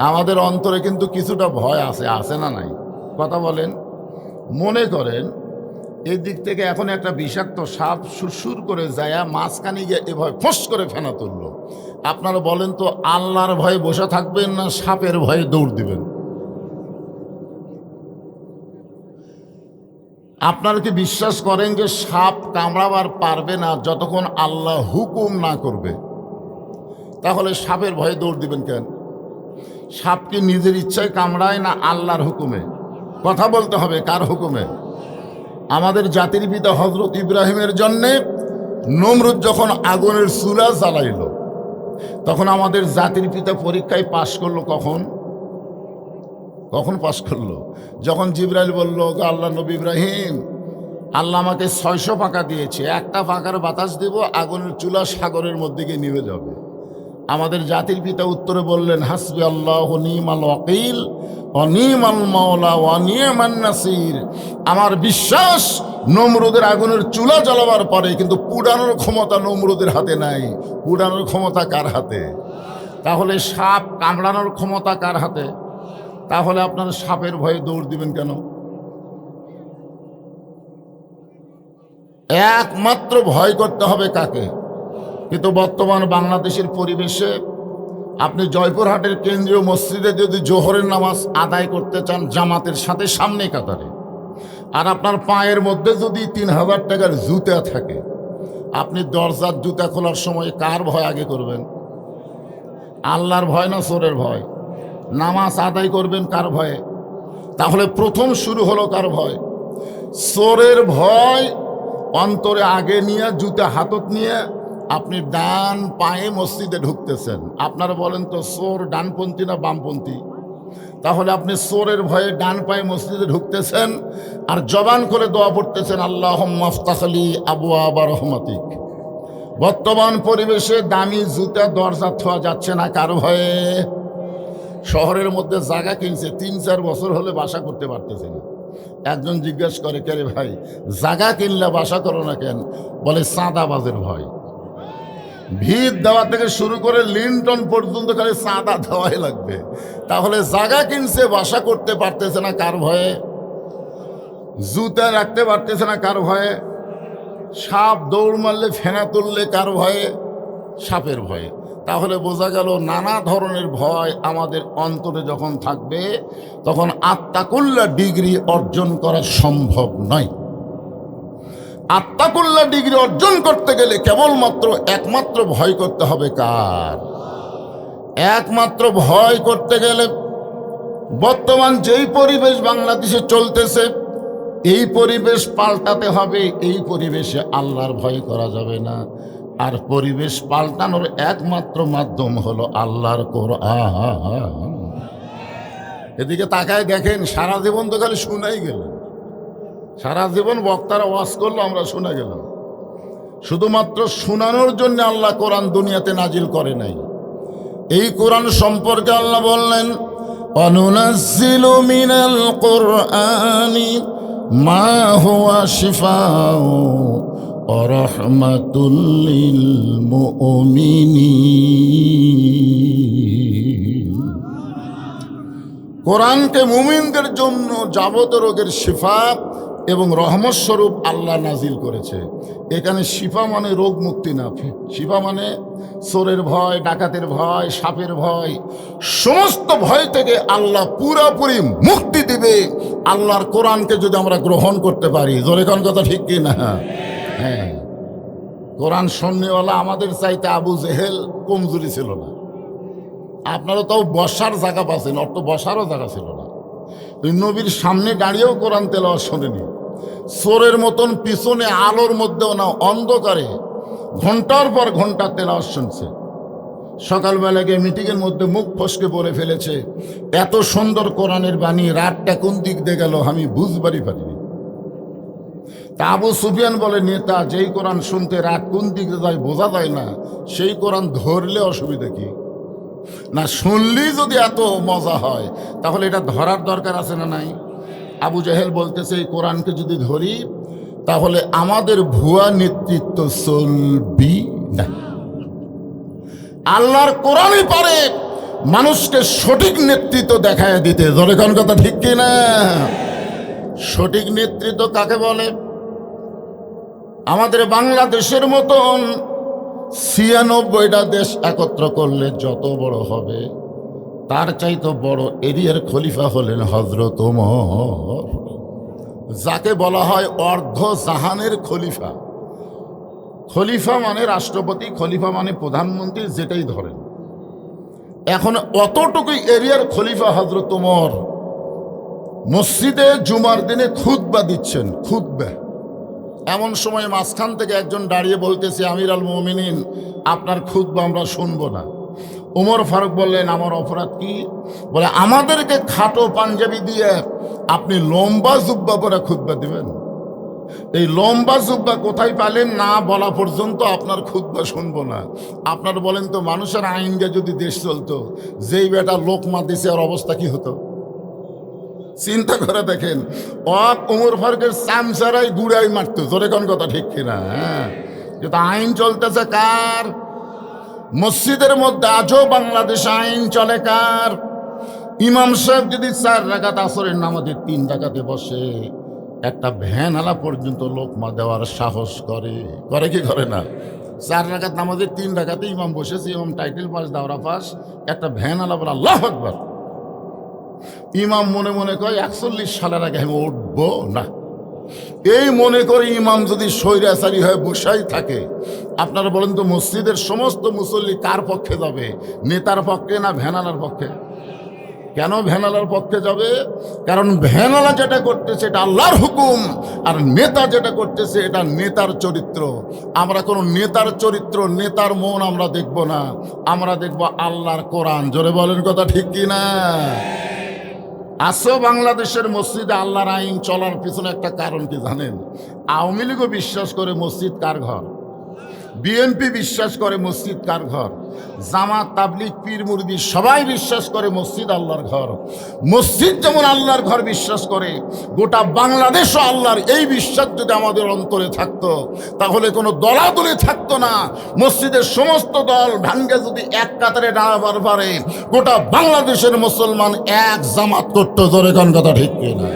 আমাদের অন্তরে কিন্তু কিছুটা ভয় আছে, আছে না নাই? কথা বলেন। মনে করেন এই দিক থেকে এখন একটা বিষাক্ত সাপ সুরসুর করে যায় মাঝখানে গিয়ে এভাবে ফোঁস করে ফেনা তুললো, আপনারা বলেন তো আল্লাহর ভয়ে বসে থাকবেন না সাপের ভয়ে দৌড় দিবেন? আপনারা কি বিশ্বাস করেন যে সাপ কামড়াবার পারবে না যতক্ষণ আল্লাহ হুকুম না করবে? তাহলে সাপের ভয়ে দৌড় দিবেন কেন? সাপ কি নিজের ইচ্ছায় কামড়ায় না আল্লাহর হুকুমে? কথা বলতে হবে কার হুকুমে? আমাদের জাতির পিতা হযরত ইব্রাহিমের জন্যে নমরুদ যখন আগুনের চুলা জ্বালাইল, তখন আমাদের জাতির পিতা পরীক্ষায় পাশ করলো কখন? কখন পাশ করলো? যখন জিবরাইল বলল, আল্লাহ নবী ইব্রাহিম, আল্লাহ আমাকে 600 পাকা দিয়েছে, একটা পাকার বাতাস দেব, আগুনের চুলা সাগরের মধ্যে গিয়ে নিভে যাবে। আমাদের জাতির পিতা উত্তরে বললেন, হাসবি আল্লাহ নিমাল ওয়াকিল ওয়া নিমাল মাওলা ওয়া নিমান নাসির। আমার বিশ্বাস নমরুদের আগুনের চুলা জ্বালাবার পরে কিন্তু পুড়ানোর ক্ষমতা নমরুদের হাতে নাই। পুড়ানোর ক্ষমতা কার হাতে? তাহলে সাপ কামড়ানোর ক্ষমতা কার হাতে? তাহলে আপনারা সাপের ভয়ে দৌড় দিবেন কেন? একমাত্র ভয় করতে হবে কাকে? কিন্তু বর্তমান বাংলাদেশের পরিবেশে আপনি জয়পুরহাটের কেন্দ্রীয় মসজিদে যদি জোহরের নামাজ আদায় করতে চান জামাতের সাথে সামনে কাতারে, আর আপনার পায়ের মধ্যে যদি 3,000 টাকার জুতা থাকে, আপনি দরজার জুতা খোলার সময় কার ভয় আগে করবেন? আল্লাহর ভয় না চোরের ভয়? নামাজ আদায় করবেন কার ভয়ে? তাহলে প্রথম শুরু হলো কার ভয়? চোরের ভয় অন্তরে আগে নিয়ে জুতা হাতত নিয়ে আপনি ডান পায়ে মসজিদে ঢুকতেছেন। আপনারা বলেন তো চোর ডানপন্থী না বামপন্থী? তাহলে আপনি চোরের ভয়ে ডান পায়ে মসজিদে ঢুকতেছেন আর জবান করে দোয়া পড়তেছেন, আল্লাহুম্মা আফতাহলি আবওয়াবা রহমাতিক। বর্তমান পরিবেশে দামি জুতা দরজা থোয়া যাচ্ছে না কার ভয়ে? শহরের মধ্যে জায়গা কিনছে, 3-4 বছর হলে বাসা করতে পারতেছে না। একজন জিজ্ঞাসা করে, কে রে ভাই জায়গা কিনলে বাসা করো না কেন? বলে চাঁদাবাজের ভয়। ভিত দেওয়া থেকে শুরু করে লিন্টন পর্যন্ত খালি চাঁদা দেওয়াই লাগবে। তাহলে জায়গা কিনছে, বাসা করতে পারতেছে না কার ভয়ে? জুতা রাখতে পারতেছে না কার ভয়ে? সাপ দৌড় মারলে ফেনা তুললে কার ভয়ে? সাপের ভয়ে। তাহলে বোঝা গেল নানা ধরনের ভয় আমাদের অন্তরে যখন থাকবে তখন আত্মাকুল্লা ডিগ্রি অর্জন করা সম্ভব নয়। আত্মাকুল্লা ডিগ্রি অর্জন করতে গেলে কেবলমাত্র একমাত্র ভয় করতে হবে কার? একমাত্র ভয় করতে গেলে বর্তমান যেই পরিবেশ বাংলাদেশে চলতেছে এই পরিবেশ পাল্টাতে হবে। এই পরিবেশে আল্লাহর ভয় করা যাবে না। আর পরিবেশ পাল্টানোর একমাত্র মাধ্যম হলো আল্লাহর কোরআন। এদিকে তাকায় দেখেন, সারা জীবন তো খালি শুনাই গেল, সারা জীবন বক্তারা ওয়াজ করলো, আমরা শুনে গেলাম। শুধুমাত্র শোনানোর জন্য আল্লাহ কোরআন দুনিয়াতে নাজিল করে নাই। এই কোরআন সম্পর্কে আল্লাহ বললেন, অনুনাজ্জিলু মিনাল কুরআনি মা হুয়া শিফাউ ওয়া রাহমাতুল লিল মুমিনিন। কোরআনকে মুমিনদের জন্য যাবতীয় রোগের শিফা এবং রহমত স্বরূপ আল্লাহ নাজিল করেছে। এখানে শিফা মানে রোগ মুক্তি না, শিফা মানে চোরের ভয়, ডাকাতের ভয়, সাপের ভয়, সমস্ত ভয় থেকে আল্লাহ পুরোপুরি মুক্তি দিবে আল্লাহর কোরআনকে যদি আমরা গ্রহণ করতে পারি। জোরে কোন কথা ঠিক কি না? হ্যাঁ, কোরআন শুননেওয়ালা আমাদের চাইতে আবু জেহেল কমজোরি ছিল না। আপনারা তাও বসার জায়গা পাচ্ছেন, অত বসারও জায়গা ছিল না। নবীর সামনে দাঁড়িয়েও কোরআন তেলাওয়াত শোনেনি। চোরের মতন পিছনে আলোর মধ্যেও না, অন্ধকারে ঘন্টার পর ঘন্টা তেলাওয়াত শুনছে। সকালবেলা গিয়ে মিটিংয়ের মধ্যে মুখ ফসকে বলে ফেলেছে, এত সুন্দর কোরআনের বাণী, রাতটা কোন দিক দিয়ে গেল আমি বুঝবারই পারিনি। তা আবু সুফিয়ান বলে, নেতা যেই কোরআন শুনতে রাত কোন দিকে যায় বোঝা যায় না, সেই কোরআন ধরলে অসুবিধা কি? না শুনলেই যদি এত মজা হয় তাহলে এটা ধরার দরকার আছে না নাই? আবু জাহেল বলতেছে, এই কোরআনকে যদি ধরি তাহলে আমাদের ভুয়া নেতৃত্ব চলবি না। আল্লাহর কোরআনই পারে মানুষকে সঠিক নেতৃত্ব দেখায় দিতে। ধরে কোন কথা ঠিক কি না? সঠিক নেতৃত্ব কাকে বলে? আমাদের বাংলাদেশের মতন 96টা দেশ একত্র করলে যত বড় হবে, তার চাইতে বড় এরিয়ার খলিফা হলেন হযরত ওমর, যাকে বলা হয় অর্ধ জাহানের খলিফা। খলিফা মানে রাষ্ট্রপতি, খলিফা মানে প্রধানমন্ত্রী, যেটাই ধরেন। এখন অতটুকুই এরিয়ার খলিফা হযরত ওমর মসজিদে জুমার দিনে খুতবা দিচ্ছেন। খুতবা এমন সময় মাঝখান থেকে একজন দাঁড়িয়ে বলতেছে, আমির আল মুমিনিন, আপনার খুতবা আমরা শুনবো না। ওমর ফারুক বললেন, আমার অপরাধ কি? বলে, আমাদেরকে খাটো পাঞ্জাবি দিয়ে আপনি লম্বা জুব্বা পরে খুতবা দিবেন? এই লম্বা জুব্বা কোথায় পালেন না বলা পর্যন্ত আপনার খুতবা শুনবো না। আপনার বলেন তো, মানুষের আইন দিয়ে যদি দেশ চলতো, যেই বেটা লোকমা দিছে আর অবস্থা কি হতো? চিন্তা করে দেখেন, ওমর ফারুকের চামচারাই গুড়াই মারতো। জোরে কোন কথা ঠিক কিনা? হ্যাঁ, কিন্তু আইন চলতেছে কার? মসজিদের মধ্যে আজও বাংলাদেশে আইন চলে কার? ইমাম সাহেব যদি 4 রাকাত আসরের নামাজে 3 রাকাতে বসে, একটা ভ্যানওয়ালা পর্যন্ত লোকমা দেওয়ার সাহস করে? করে কি করে না? 4 রাকাত নামাজে 3 রাকাতে ইমাম বসেছে, ইমাম টাইটেল পাস, দাওরা পাস, একটা ভ্যানওয়ালা বলে আল্লাহু আকবার। ইমাম মনে মনে কয় 41 সালের আগে আমি উঠবো না। এই মনে করে ইমাম যদি স্বৈরাচারী হয়ে বসাই থাকে, আপনারা বলেন তো মসজিদের সমস্ত মুসল্লি কার পক্ষে যাবে? নেতার পক্ষে না ভ্যানালার পক্ষে? কেন ভ্যানালার পক্ষে যাবে? কারণ ভ্যানালা যেটা করতেছে এটা আল্লাহর হুকুম, আর নেতা যেটা করতেছে এটা নেতার চরিত্র। আমরা কোনো নেতার চরিত্র, নেতার মন আমরা দেখব না, আমরা দেখব আল্লাহর কোরআন। জোরে বলেন কথা ঠিক কি না? আসো বাংলাদেশের মসজিদে আল্লাহর আইন চলার পিছনে একটা কারণ কি জানেন? আওয়ামী লীগও বিশ্বাস করে মসজিদ কার ঘর, বিএনপি বিশ্বাস করে মসজিদ কার ঘর, জামাত তাবলিগ পীর মুরিদি সবাই বিশ্বাস করে মসজিদ আল্লাহর ঘর। মসজিদ যেমন আল্লাহর ঘর বিশ্বাস করে, গোটা বাংলাদেশও আল্লাহর। এই বিশ্বাস যদি আমাদের অন্তরে থাকতো তাহলে কোনো দলাদলি থাকতো না। মসজিদের সমস্ত দল ভাঙ্গে যদি এক কাতারে দাঁড়াবার পারে, গোটা বাংলাদেশের মুসলমান এক জামাত করতো। জোরে কোন কথা ঠিক কিনা?